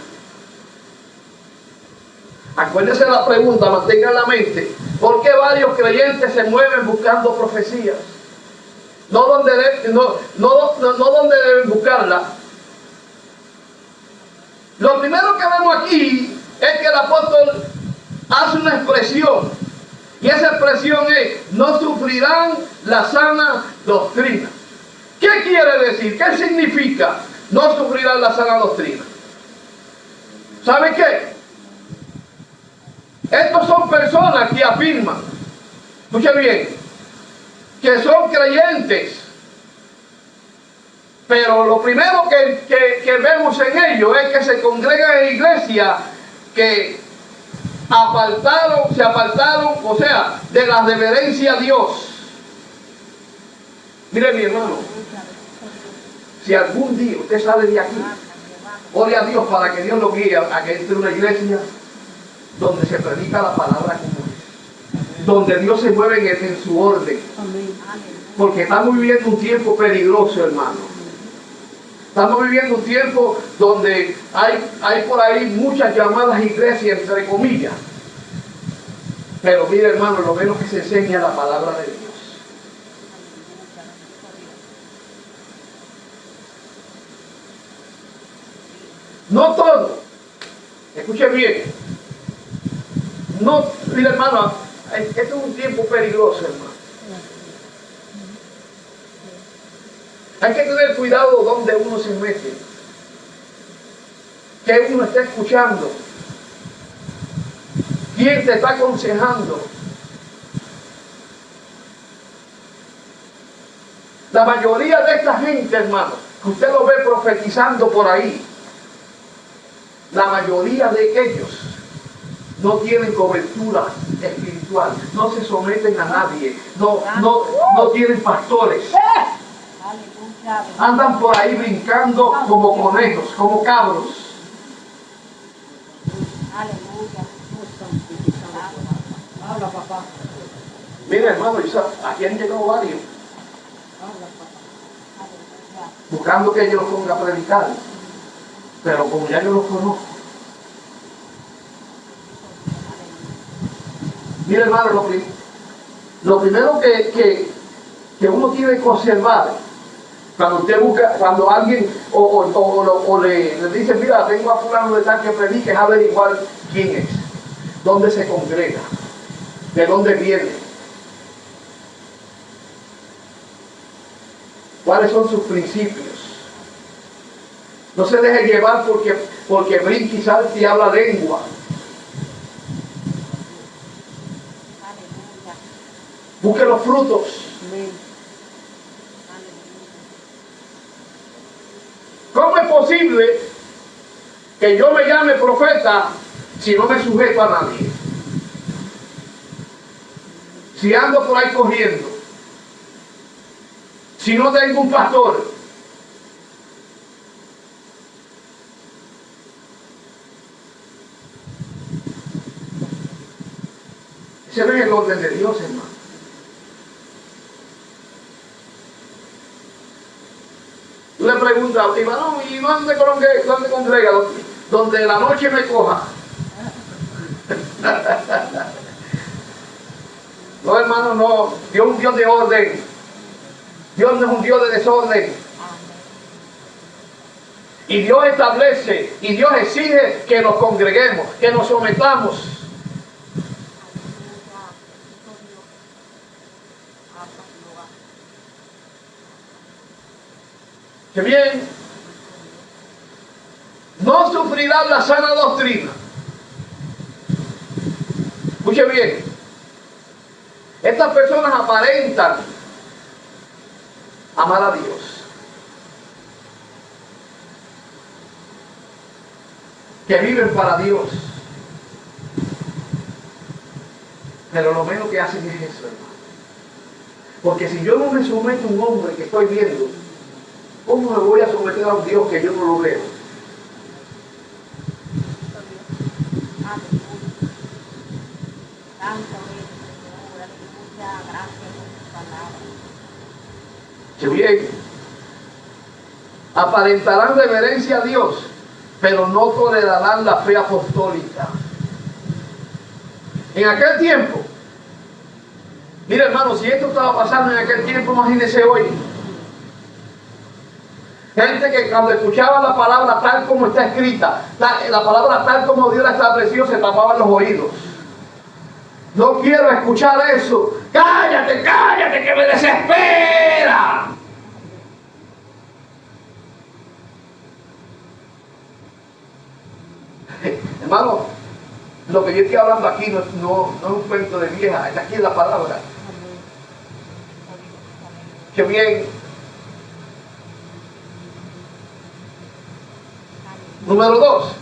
Acuérdense de la pregunta, mantengan en la mente. ¿Por qué varios creyentes se mueven buscando profecías? No donde deben buscarla. Lo primero que vemos aquí es que el apóstol hace una expresión. Y esa expresión es, no sufrirán la sana doctrina. ¿Qué quiere decir? ¿Qué significa no sufrirán la sana doctrina? ¿Sabe qué? Estos son personas que afirman, escuchen bien, que son creyentes, Pero lo primero que vemos en ellos es que se congregan en iglesia que se apartaron, o sea, de la reverencia a Dios. Mire mi hermano, si algún día usted sale de aquí, ore a Dios para que Dios lo guíe a que entre una iglesia donde se predica la palabra como es, donde Dios se mueve en su orden. Porque estamos viviendo un tiempo peligroso, hermano. Estamos viviendo un tiempo donde hay por ahí muchas llamadas iglesias, entre comillas. Pero mire, hermano, lo menos que se enseña la palabra de Dios. No todo. Escuche bien. No, mire, hermano, esto es un tiempo peligroso, hermano. Hay que tener cuidado donde uno se mete, que uno está escuchando, quién te está aconsejando. La mayoría de esta gente, hermano, que usted lo ve profetizando por ahí, la mayoría de ellos no tienen cobertura espiritual, no se someten a nadie, no tienen pastores. Andan por ahí brincando como conejos, como cabros. Habla, papá. Mira, hermano, aquí han llegado varios buscando que yo los ponga a predicar, pero como ya yo los conozco. Mira, hermano, lo primero que uno tiene que observar cuando usted busca, cuando alguien le dice, mira, tengo a fulano de tal que predique, es averiguar quién es, dónde se congrega, de dónde viene, cuáles son sus principios. No se deje llevar porque brinca y salta y habla lengua. Busque los frutos. ¿Cómo es posible que yo me llame profeta si no me sujeto a nadie? Si ando por ahí corriendo, si no tengo un pastor. Ese no es el orden de Dios, hermano. Tú le preguntas, hermano, ¿y dónde congrega? Donde la noche me coja. No, hermano, no. Dios es un Dios de orden. Dios no es un Dios de desorden. Y Dios establece, y Dios exige que nos congreguemos, que nos sometamos. Que bien, no sufrirán la sana doctrina. Escuche bien, estas personas aparentan amar a Dios, que viven para Dios, pero lo menos que hacen es eso, hermano. Porque si yo no me someto a un hombre que estoy viendo, ¿cómo me voy a someter a un Dios que yo no lo veo? Que bien, aparentarán reverencia a Dios, pero no tolerarán la fe apostólica. En aquel tiempo, mire, hermano, si esto estaba pasando en aquel tiempo, imagínese hoy. Gente que cuando escuchaba la palabra tal como está escrita, la palabra tal como Dios la estableció, se tapaban los oídos. No quiero escuchar eso. Cállate, cállate, que me desespera. Hermano, lo que yo estoy hablando aquí no es un cuento de vieja, aquí es la palabra. Que bien. Número 2.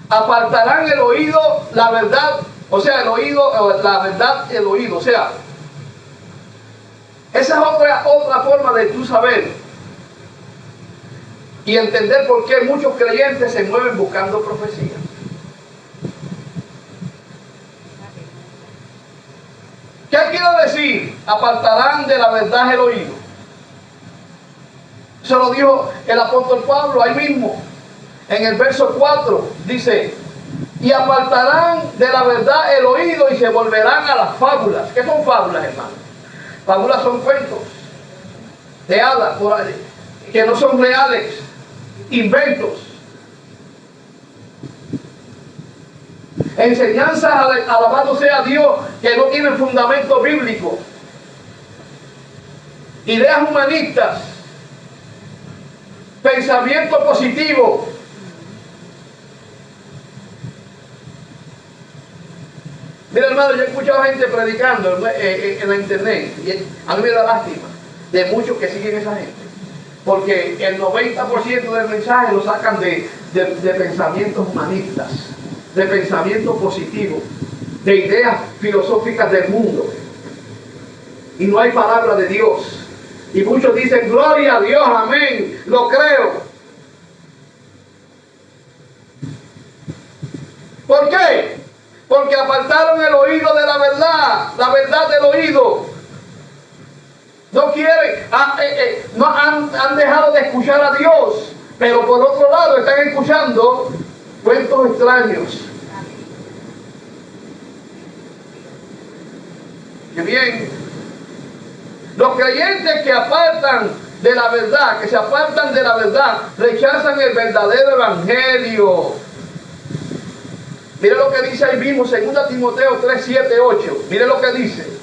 Apartarán el oído, la verdad, o sea, el oído, la verdad, el oído. O sea, esa es otra forma de tú saber y entender por qué muchos creyentes se mueven buscando profecía. ¿Qué quiere decir? Apartarán de la verdad el oído. Eso lo dijo el apóstol Pablo ahí mismo. En el verso 4 dice, y apartarán de la verdad el oído y se volverán a las fábulas. ¿Qué son fábulas, hermano? Fábulas son cuentos de hadas que no son reales, inventos. Enseñanzas, alabado sea Dios, que no tienen fundamento bíblico. Ideas humanistas, pensamiento positivo. Mira, hermano, yo he escuchado gente predicando en la internet y a mí me da lástima de muchos que siguen esa gente, porque el 90% del mensaje lo sacan de pensamientos humanistas, de pensamiento positivo, de ideas filosóficas del mundo, y no hay palabra de Dios. Y muchos dicen, gloria a Dios, amén, lo creo. ¿Por qué? Porque apartaron el oído de la verdad del oído. No quieren, no han dejado de escuchar a Dios, pero por otro lado están escuchando cuentos extraños. Qué bien. Los creyentes que apartan de la verdad, que se apartan de la verdad, rechazan el verdadero evangelio. Mire lo que dice ahí mismo, 2 Timoteo 3, 7, 8. Mire lo que dice.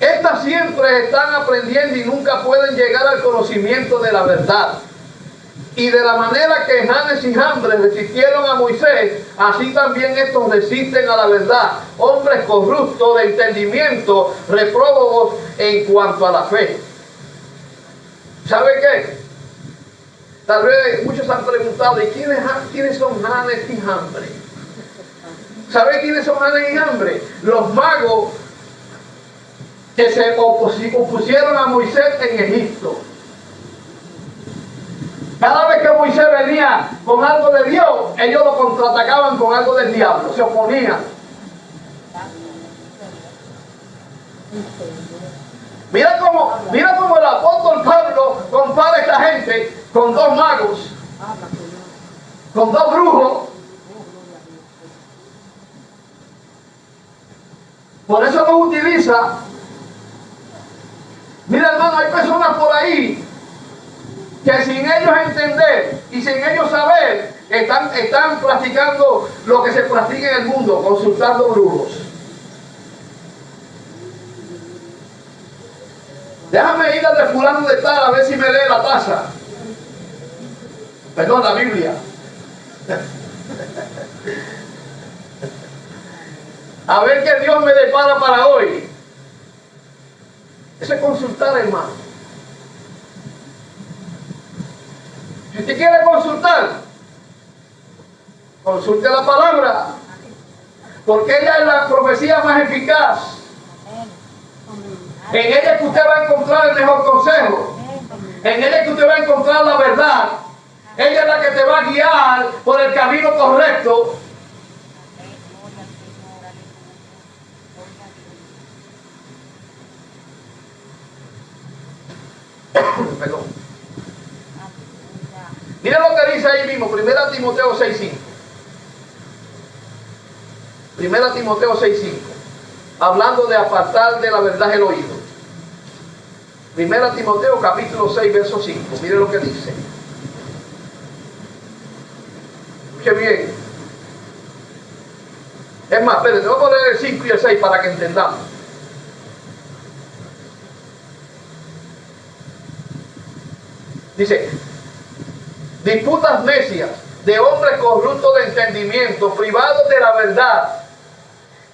Estas siempre están aprendiendo y nunca pueden llegar al conocimiento de la verdad. Y de la manera que Janes y Jambres resistieron a Moisés, así también estos resisten a la verdad. Hombres corruptos de entendimiento, repróbos en cuanto a la fe. ¿Sabe qué? Tal vez muchos han preguntado, ¿y quiénes son Janes y Jambres? ¿Sabe quiénes son Janes y Jambres? Los magos que se opusieron a Moisés en Egipto. Cada vez que Moisés venía con algo de Dios, ellos lo contraatacaban con algo del diablo, se oponían. Mira cómo el apóstol Pablo compara a esta gente con dos magos, con dos brujos. Por eso los utiliza. Mira, hermano, hay personas por ahí que sin ellos entender y sin ellos saber, están practicando lo que se practica en el mundo, consultando brujos. Déjame ir al de fulano de tal a ver si me lee la taza. Perdón, la Biblia. A ver qué Dios me depara para hoy. Eso es consultar, hermano. Si usted quiere consultar, consulte la palabra, porque ella es la profecía más eficaz. En ella es que usted va a encontrar el mejor consejo. En ella es que usted va a encontrar la verdad. Ella es la que te va a guiar por el camino correcto. Perdón. Mira lo que dice ahí mismo, 1 Timoteo 6:5. 1 Timoteo 6:5. Hablando de apartar de la verdad el oído. 1 Timoteo capítulo 6, verso 5. Mire lo que dice. Qué bien. Es más, espérense, vamos a leer el 5 y el 6 para que entendamos. Dice, disputas necias de hombres corruptos de entendimiento, privados de la verdad,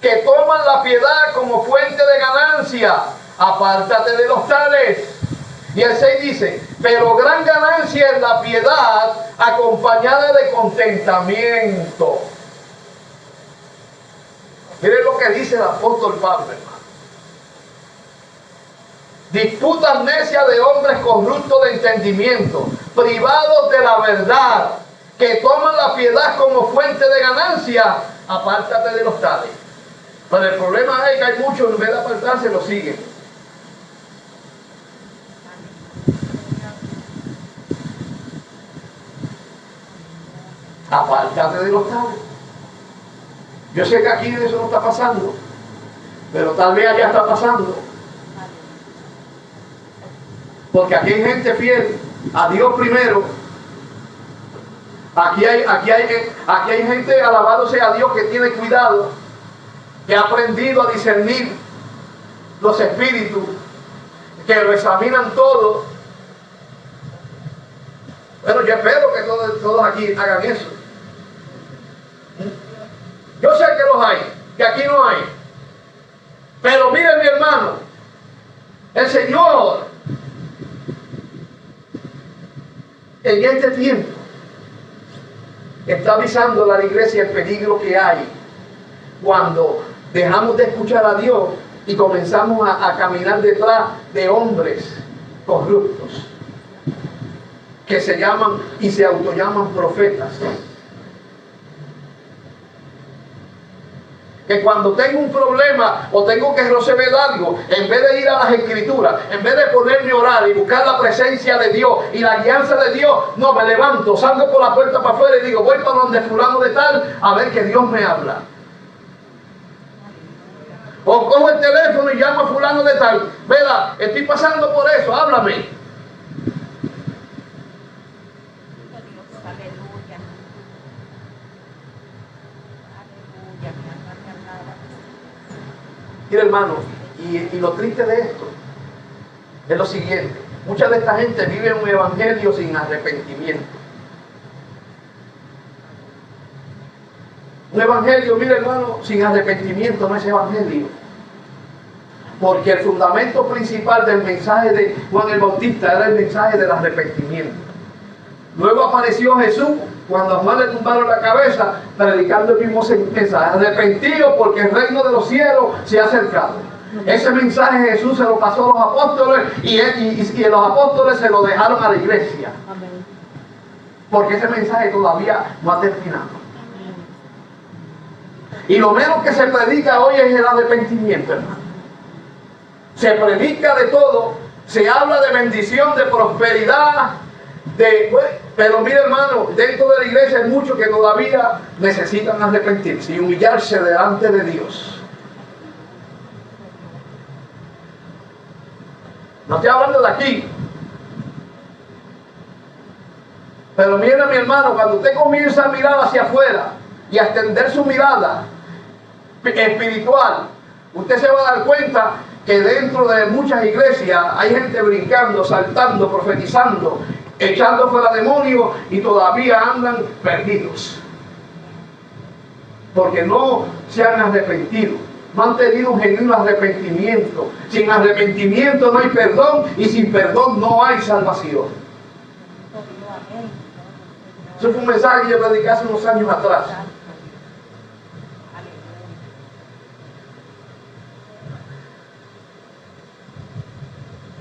que toman la piedad como fuente de ganancia. Apártate de los tales, Y el 6 dice, pero gran ganancia es la piedad acompañada de contentamiento. Miren lo que dice el apóstol Pablo, hermano. Disputas necias de hombres corruptos de entendimiento, privados de la verdad, que toman la piedad como fuente de ganancia. Apártate de los tales. Pero el problema es que hay muchos, en vez de apartarse, lo siguen. Apártate de los tales. Yo sé que aquí eso no está pasando, pero tal vez allá está pasando. Porque aquí hay gente fiel a Dios primero. Aquí hay gente, alabado sea Dios, que tiene cuidado, que ha aprendido a discernir los espíritus, que lo examinan todo. Bueno, yo espero que todos aquí hagan eso. Yo sé que los hay, que aquí no hay. Pero miren, mi hermano, el Señor en este tiempo está avisando a la iglesia el peligro que hay cuando dejamos de escuchar a Dios y comenzamos a caminar detrás de hombres corruptos que se llaman y se autollaman profetas. Que cuando tengo un problema o tengo que resolver algo, en vez de ir a las escrituras, en vez de ponerme a orar y buscar la presencia de Dios y la guianza de Dios, no, me levanto, salgo por la puerta para afuera y digo, voy para donde fulano de tal a ver que Dios me habla. O cojo el teléfono y llamo a fulano de tal, vela, estoy pasando por eso, háblame. Mira, hermano, y lo triste de esto es lo siguiente: mucha de esta gente vive un evangelio sin arrepentimiento. Un evangelio, mira, hermano, sin arrepentimiento no es evangelio. Porque el fundamento principal del mensaje de Juan el Bautista era el mensaje del arrepentimiento. Luego apareció Jesús cuando a Juan le tumbaron la cabeza, predicando el mismo mensaje: arrepentido porque el reino de los cielos se ha acercado. Ese mensaje Jesús se lo pasó a los apóstoles y los apóstoles se lo dejaron a la iglesia. Porque ese mensaje todavía no ha terminado. Y lo menos que se predica hoy es el arrepentimiento, hermano. Se predica de todo, se habla de bendición, de prosperidad, pero mira, hermano, dentro de la iglesia hay muchos que todavía necesitan arrepentirse y humillarse delante de Dios. No estoy hablando de aquí. Pero mira, mi hermano, cuando usted comienza a mirar hacia afuera y a extender su mirada espiritual, usted se va a dar cuenta que dentro de muchas iglesias hay gente brincando, saltando, profetizando, echando fuera demonios y todavía andan perdidos. Porque no se han arrepentido, no han tenido un genuino arrepentimiento. Sin arrepentimiento no hay perdón y sin perdón no hay salvación. Eso fue un mensaje que yo prediqué hace unos años atrás.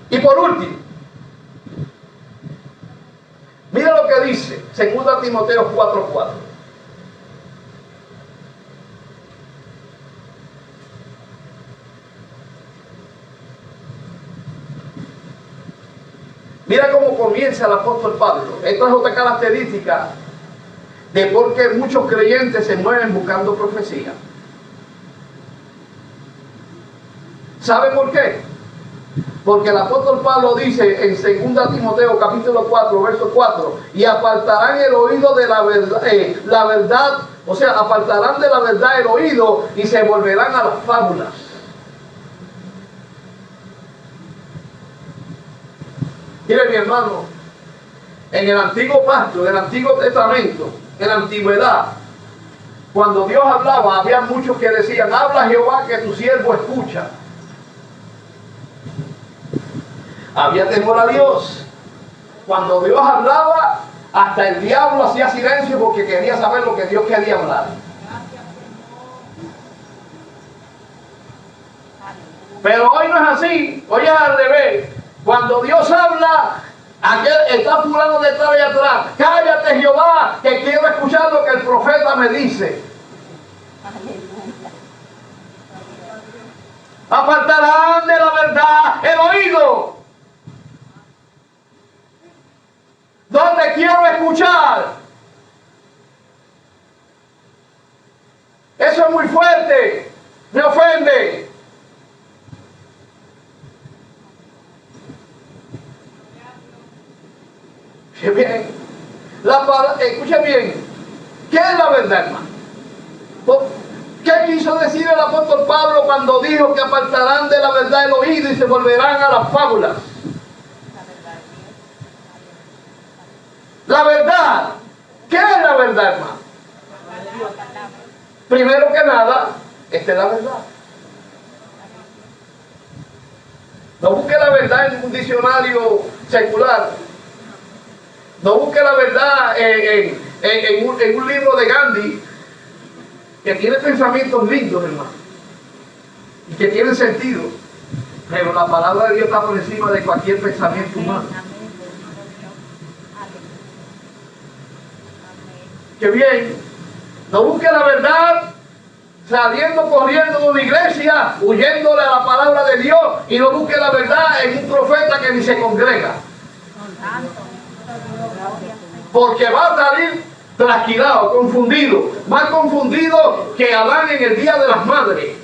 Y por último, mira lo que dice 2 Timoteo 4:4. Mira cómo comienza el apóstol Pablo. Esta es otra característica de por qué muchos creyentes se mueven buscando profecía. ¿Sabe por qué? Porque el apóstol Pablo dice en 2 Timoteo capítulo 4, verso 4, y apartarán el oído de la verdad, o sea, apartarán de la verdad el oído y se volverán a las fábulas. Mire, mi hermano, en el antiguo pacto, en el Antiguo Testamento, en la antigüedad, cuando Dios hablaba, había muchos que decían: habla Jehová, que tu siervo escucha. Había temor a Dios. Cuando Dios hablaba, hasta el diablo hacía silencio porque quería saber lo que Dios quería hablar. Pero hoy no es así, hoy es al revés. Cuando Dios habla, aquel está fulano detrás y atrás. Cállate, Jehová, que quiero escuchar lo que el profeta me dice. Apartarán de la verdad el oído. Donde quiero escuchar. Eso es muy fuerte. Me ofende. Bien. Escuche bien. ¿Qué es la verdad, hermano? ¿Qué quiso decir el apóstol Pablo cuando dijo que apartarán de la verdad el oído y se volverán a las fábulas? La verdad. ¿Qué es la verdad, hermano? Primero que nada, esta es la verdad. No busque la verdad en un diccionario secular. No busque la verdad en un libro de Gandhi que tiene pensamientos lindos, hermano, y que tienen sentido. Pero la palabra de Dios está por encima de cualquier pensamiento humano. Que bien, no busque la verdad saliendo corriendo de una iglesia, huyéndole a la palabra de Dios, y no busque la verdad en un profeta que ni se congrega. Porque va a salir trasquilado, confundido, más confundido que Adán en el día de las madres.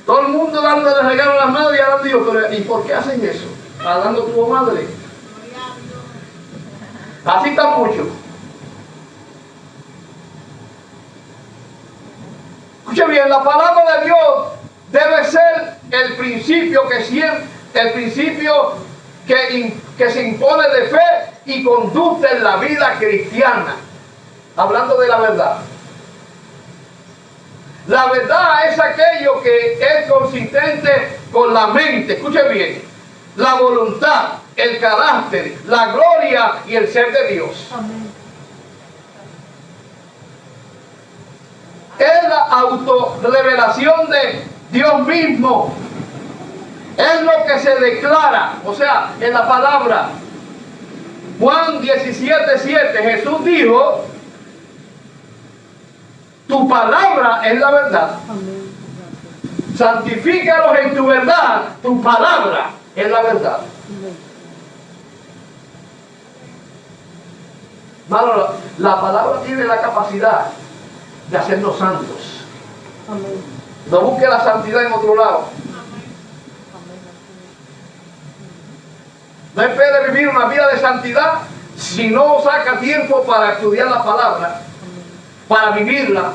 Todo el mundo dándole regalo a las madres, y Adán dijo, pero ¿y por qué hacen eso? Adán no tuvo madre. Así están muchos. Escuche bien, la palabra de Dios debe ser el principio que siempre, el principio que se impone de fe y conducta en la vida cristiana. Hablando de la verdad. La verdad es aquello que es consistente con la mente. Escuche bien. La voluntad, el carácter, la gloria y el ser de Dios. Amén. Es la autorrevelación de Dios mismo. Es lo que se declara, o sea, en la palabra. Juan 17:7, Jesús dijo, tu palabra es la verdad. Amén. Santifícalos en tu verdad, tu palabra es la verdad. Hermano, la palabra tiene la capacidad de hacernos santos. Amén. No busque la santidad en otro lado. No espere vivir una vida de santidad si no saca tiempo para estudiar la palabra, para vivirla,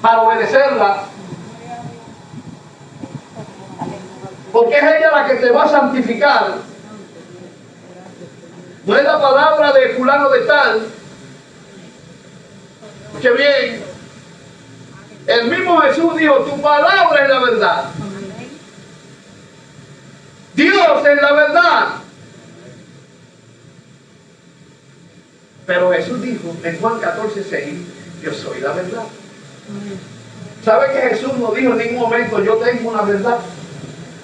para obedecerla. Porque es ella la que te va a santificar. No es la palabra de fulano de tal. Escuche bien. El mismo Jesús dijo, tu palabra es la verdad. Dios es la verdad. Pero Jesús dijo en Juan 14:6, yo soy la verdad. ¿Sabe que Jesús no dijo en ningún momento, yo tengo una verdad?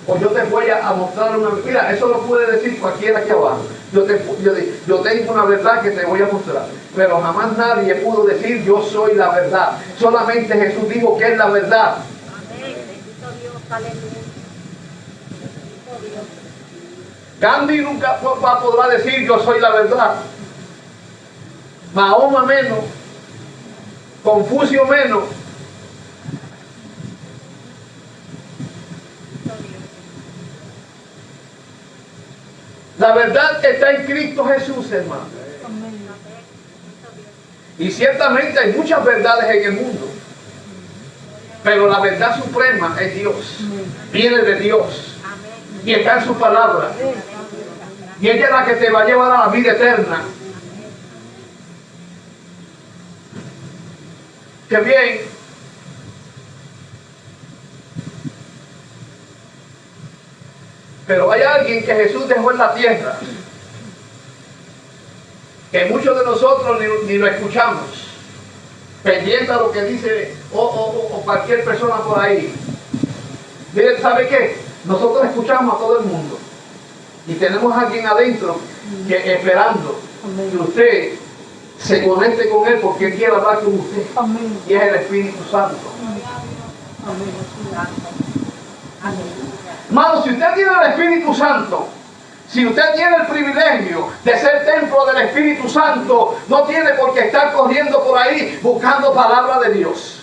O yo te voy a mostrar una verdad. Mira, eso lo puede decir cualquiera aquí abajo. Yo tengo una verdad que te voy a mostrar. Pero jamás nadie pudo decir, yo soy la verdad. Solamente Jesús dijo que es la verdad. Amén. Bendito Dios. Aleluya. Bendito Dios. Gandhi nunca podrá decir, yo soy la verdad. Mahoma menos. Confucio menos. La verdad está en Cristo Jesús, hermano. Amén. Y ciertamente hay muchas verdades en el mundo. Pero la verdad suprema es Dios. Viene de Dios. Y está en su palabra. Y ella es la que te va a llevar a la vida eterna. Qué bien. Pero hay alguien que Jesús dejó en la tierra, que muchos de nosotros ni lo escuchamos, pendiente a lo que dice o cualquier persona por ahí. Miren, ¿sabe qué? Nosotros escuchamos a todo el mundo y tenemos a alguien adentro que esperando que usted se conecte con él porque él quiere hablar con usted. Amén. Y es el Espíritu Santo. Hermano, si usted tiene el Espíritu Santo, si usted tiene el privilegio de ser templo del Espíritu Santo, no tiene por qué estar corriendo por ahí buscando palabra de Dios.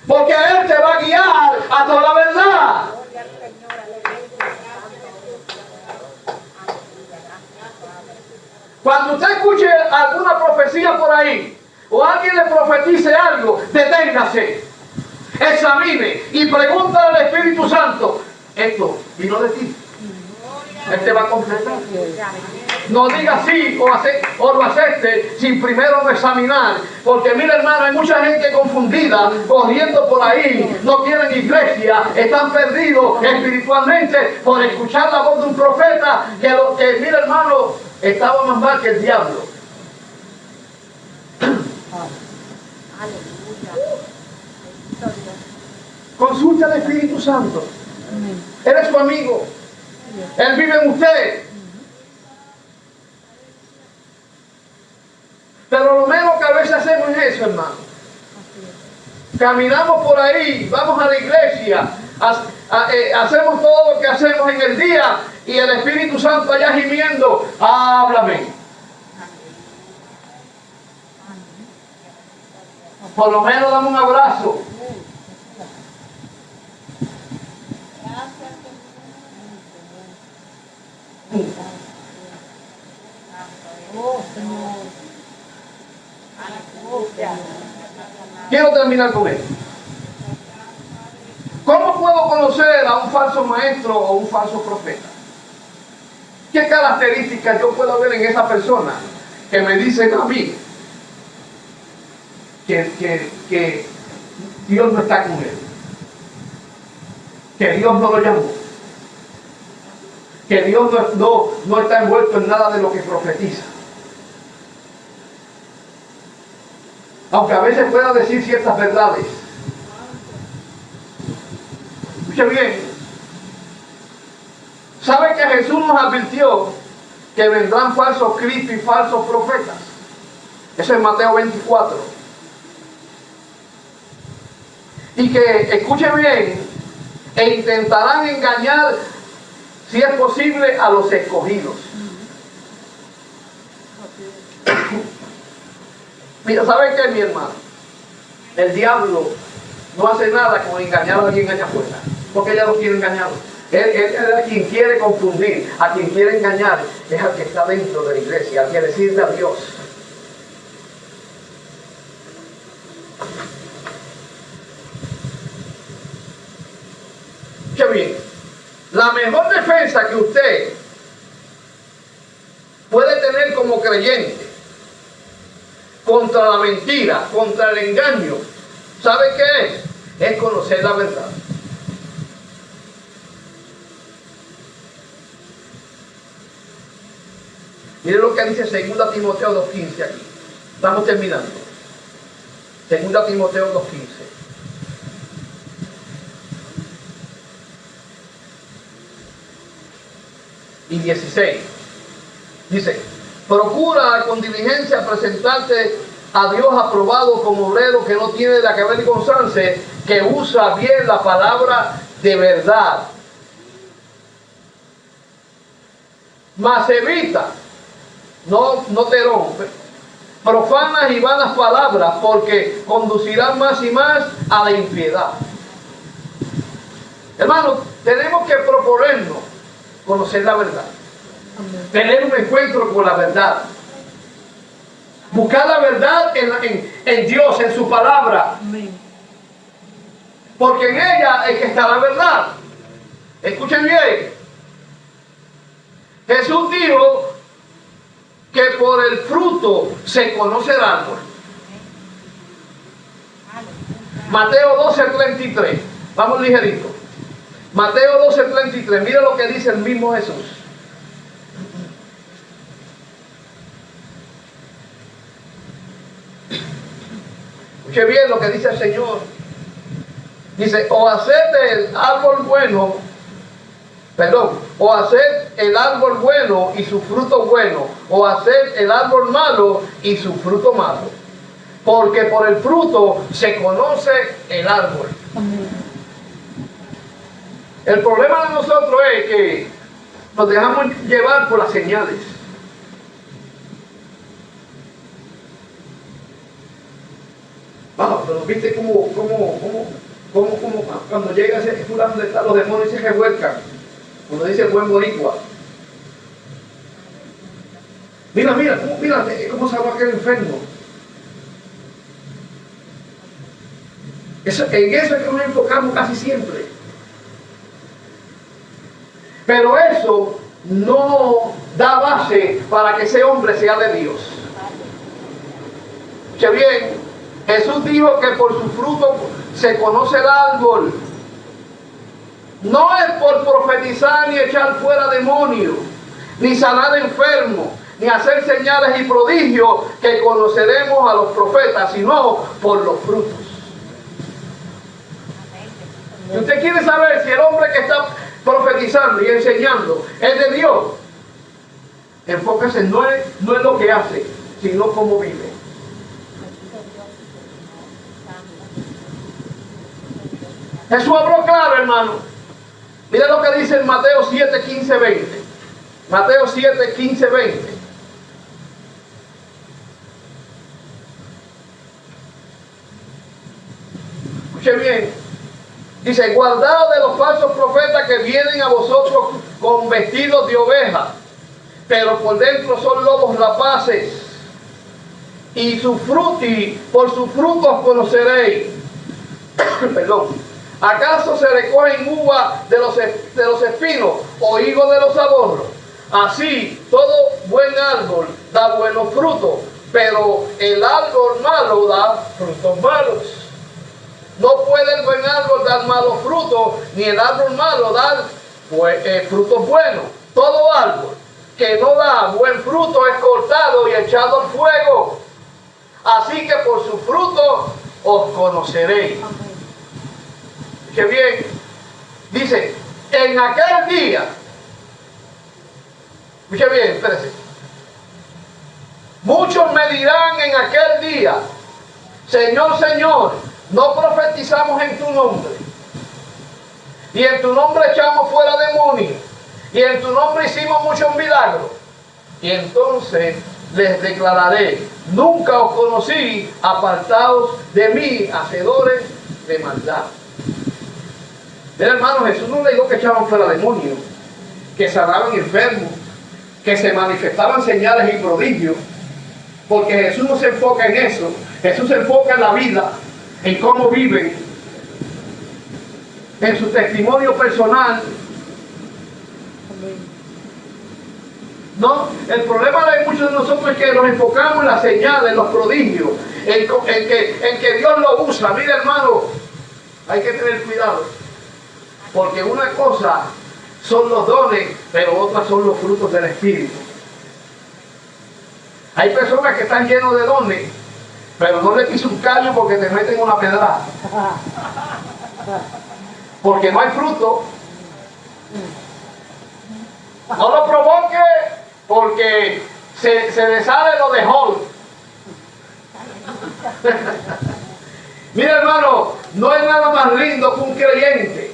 Porque Él te va a guiar a toda la verdad. Cuando usted escuche alguna profecía por ahí, o alguien le profetice algo, deténgase, examine y pregúntale al Espíritu Santo, esto vino de ti. Él te va a completar. No diga sí o lo acepte sin primero no examinar. Porque mira, hermano, hay mucha gente confundida, corriendo por ahí, no tienen iglesia, están perdidos espiritualmente por escuchar la voz de un profeta que mira, hermano, estaba más mal que el diablo. Consulte al Espíritu Santo. Él es su amigo. Él vive en usted. Pero lo menos que a veces hacemos es eso, hermano. Caminamos por ahí, vamos a la iglesia, hacemos todo lo que hacemos en el día y el Espíritu Santo allá gimiendo, háblame. Por lo menos dame un abrazo. Quiero terminar con esto. ¿Cómo puedo conocer a un falso maestro o un falso profeta? ¿Qué características yo puedo ver en esa persona que me dicen a mí que Dios no está con él? Que Dios no lo llamó. Que Dios no está envuelto en nada de lo que profetiza. Aunque a veces pueda decir ciertas verdades. Escuche bien. ¿Sabe que Jesús nos advirtió que vendrán falsos cristos y falsos profetas? Eso es Mateo 24. Y que, escuche bien, e intentarán engañar, si es posible, a los escogidos. Mira, ¿saben qué, mi hermano? El diablo no hace nada con engañar a alguien allá afuera, porque ella lo quiere engañar. Él es a quien quiere confundir, a quien quiere engañar, es al que está dentro de la iglesia, al que decirle a Dios. Qué bien. La mejor defensa que usted puede tener como creyente contra la mentira, contra el engaño, ¿sabe qué es? Es conocer la verdad. Mire lo que dice 2 Timoteo 2:15 aquí. Estamos terminando. 2 Timoteo 2:15. Y 16. Dice: procura con diligencia presentarte a Dios aprobado como obrero que no tiene de qué avergonzarse, que usa bien la palabra de verdad. Mas evita, no te rompe, profanas y vanas palabras, porque conducirán más y más a la impiedad. Hermanos, tenemos que proponernos conocer la verdad. Tener un encuentro con la verdad. Buscar la verdad en Dios, en su palabra. Porque en ella es que está la verdad. Escuchen bien. Jesús dijo que por el fruto se conoce el árbol. Mateo 12:33. Vamos ligerito. Mateo 12:33, mira lo que dice el mismo Jesús. Escuche bien lo que dice el Señor. Dice, o haced el árbol bueno, o haced el árbol bueno y su fruto bueno, o haced el árbol malo y su fruto malo. Porque por el fruto se conoce el árbol. Amén. El problema de nosotros es que nos dejamos llevar por las señales. Vamos, pero viste cómo cuando llega ese fulano donde están los demonios se revuelcan. Cuando dice el buen boricua. Mira cómo se llama aquel enfermo. En eso es que nos enfocamos casi siempre. Pero eso no da base para que ese hombre sea de Dios. Escuche bien, Jesús dijo que por su fruto se conoce el árbol. No es por profetizar ni echar fuera demonios, ni sanar enfermos, ni hacer señales y prodigios que conoceremos a los profetas, sino por los frutos. Si usted quiere saber si el hombre que está profetizando y enseñando es de Dios, enfóquese no es lo que hace, sino cómo vive. Jesús habló claro, hermano. Mira lo que dice en Mateo 7, 15, 20. Mateo 7, 15, 20. Escuche bien. Dice, guardaos de los falsos profetas que vienen a vosotros con vestidos de oveja, pero por dentro son lobos rapaces. Y por sus frutos conoceréis. Perdón. ¿Acaso se recogen uvas de los espinos o higos de los aborros? Así, todo buen árbol da buenos frutos, pero el árbol malo da frutos malos. No puede el buen árbol dar malos frutos, ni el árbol malo dar frutos buenos. Todo árbol que no da buen fruto es cortado y echado al fuego. Así que por su fruto os conoceréis. Que bien, dice, en aquel día, escuche bien, espérese. Muchos me dirán en aquel día, Señor, Señor, no profetizamos en tu nombre, y en tu nombre echamos fuera demonios, y en tu nombre hicimos muchos milagros. Y entonces les declararé, nunca os conocí, apartados de mí, hacedores de maldad. Mira, hermano, Jesús no le dijo que echaban fuera demonios, que sanaban enfermos, que se manifestaban señales y prodigios, porque Jesús no se enfoca en eso. Jesús se enfoca en la vida, en cómo viven, en su testimonio personal. No, el problema de muchos de nosotros es que nos enfocamos en las señales, en los prodigios, en que Dios lo usa. Mira, hermano, hay que tener cuidado. Porque una cosa son los dones, pero otras son los frutos del Espíritu. Hay personas que están llenos de dones, pero no le piso un callo porque te meten una pedrada. Porque no hay fruto. No lo provoque porque se le sale lo de Hulk. Mira, hermano, no hay nada más lindo que un creyente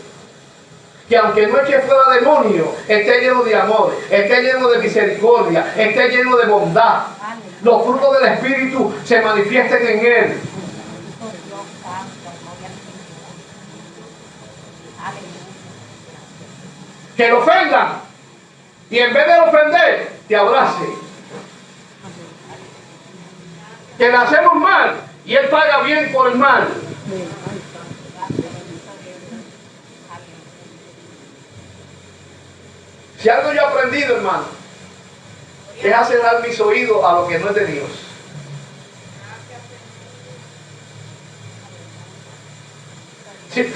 que aunque no eche fuera demonios, esté lleno de amor, esté lleno de misericordia, esté lleno de bondad. Los frutos del Espíritu se manifiesten en él. Que lo ofendan y en vez de ofender, te abrace. Que le hacemos mal y él paga bien por el mal. Si algo yo he aprendido, hermano, es hacer dar mis oídos a lo que no es de Dios.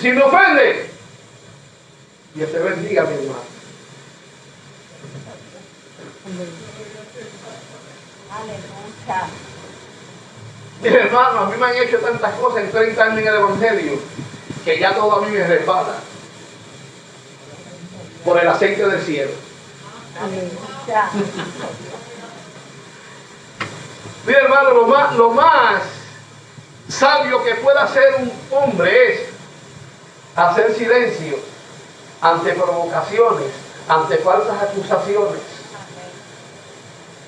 Si me ofende, Dios te bendiga, mi hermano. Amén. Aleluya. Mi hermano, a mí me han hecho tantas cosas en 30 años en el Evangelio que ya todo a mí me resbala por el aceite del cielo. Aleluya. Mira, hermano, lo más sabio que pueda hacer un hombre es hacer silencio ante provocaciones, ante falsas acusaciones.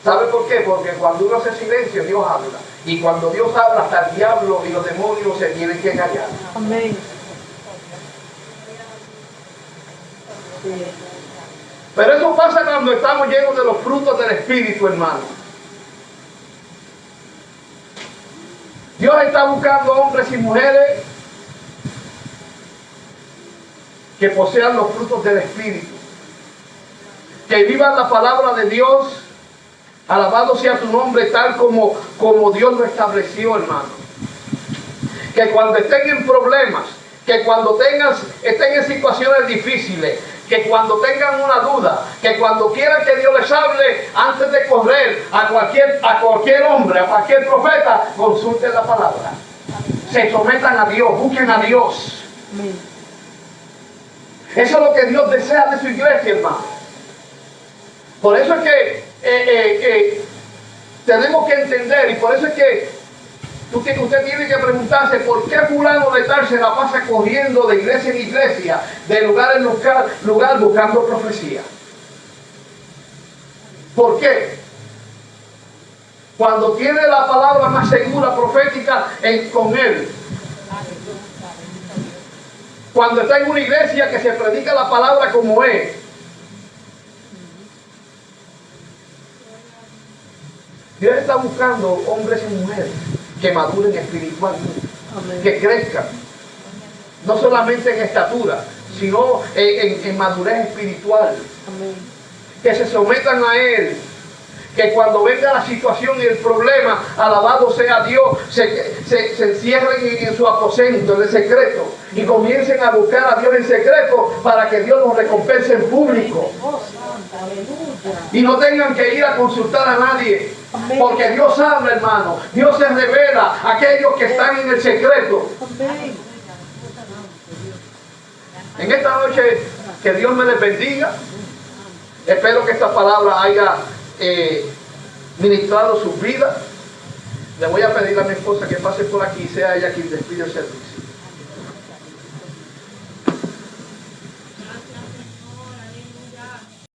¿Sabe por qué? Porque cuando uno hace silencio, Dios habla. Y cuando Dios habla, hasta el diablo y los demonios se tienen que callar. Amén. Sí. Pero eso pasa cuando estamos llenos de los frutos del Espíritu, hermano. Dios está buscando hombres y mujeres que posean los frutos del Espíritu, que vivan la palabra de Dios. Alabado sea tu nombre, tal como Dios lo estableció, hermano. Que cuando estén en problemas, que cuando estén en situaciones difíciles, que cuando tengan una duda, que cuando quieran que Dios les hable, antes de correr a cualquier hombre, a cualquier profeta, consulten la palabra. Se sometan a Dios, busquen a Dios. Amén. Eso es lo que Dios desea de su iglesia, hermano. Por eso es que tenemos que entender, y por eso es que usted tiene que preguntarse por qué fulano de tal se la pasa corriendo de iglesia en iglesia, de lugar en lugar buscando profecía. ¿Por qué? Cuando tiene la palabra más segura profética con él. Cuando está en una iglesia que se predica la palabra como es. Dios está buscando hombres y mujeres que maduren espiritualmente, Amén. que crezcan, no solamente en estatura, sino en madurez espiritual, Amén. que se sometan a Él, que cuando venga la situación y el problema, alabado sea Dios, se encierren en su aposento, en el secreto, y comiencen a buscar a Dios en secreto para que Dios los recompense en público. Oh, Santa, aleluya. Y no tengan que ir a consultar a nadie. Amén. Porque Dios habla, hermano. Dios se revela a aquellos que están en el secreto. Amén. En esta noche, que Dios me les bendiga. Espero que esta palabra haya ministrado sus vidas. Le voy a pedir a mi esposa que pase por aquí y sea ella quien despide el servicio.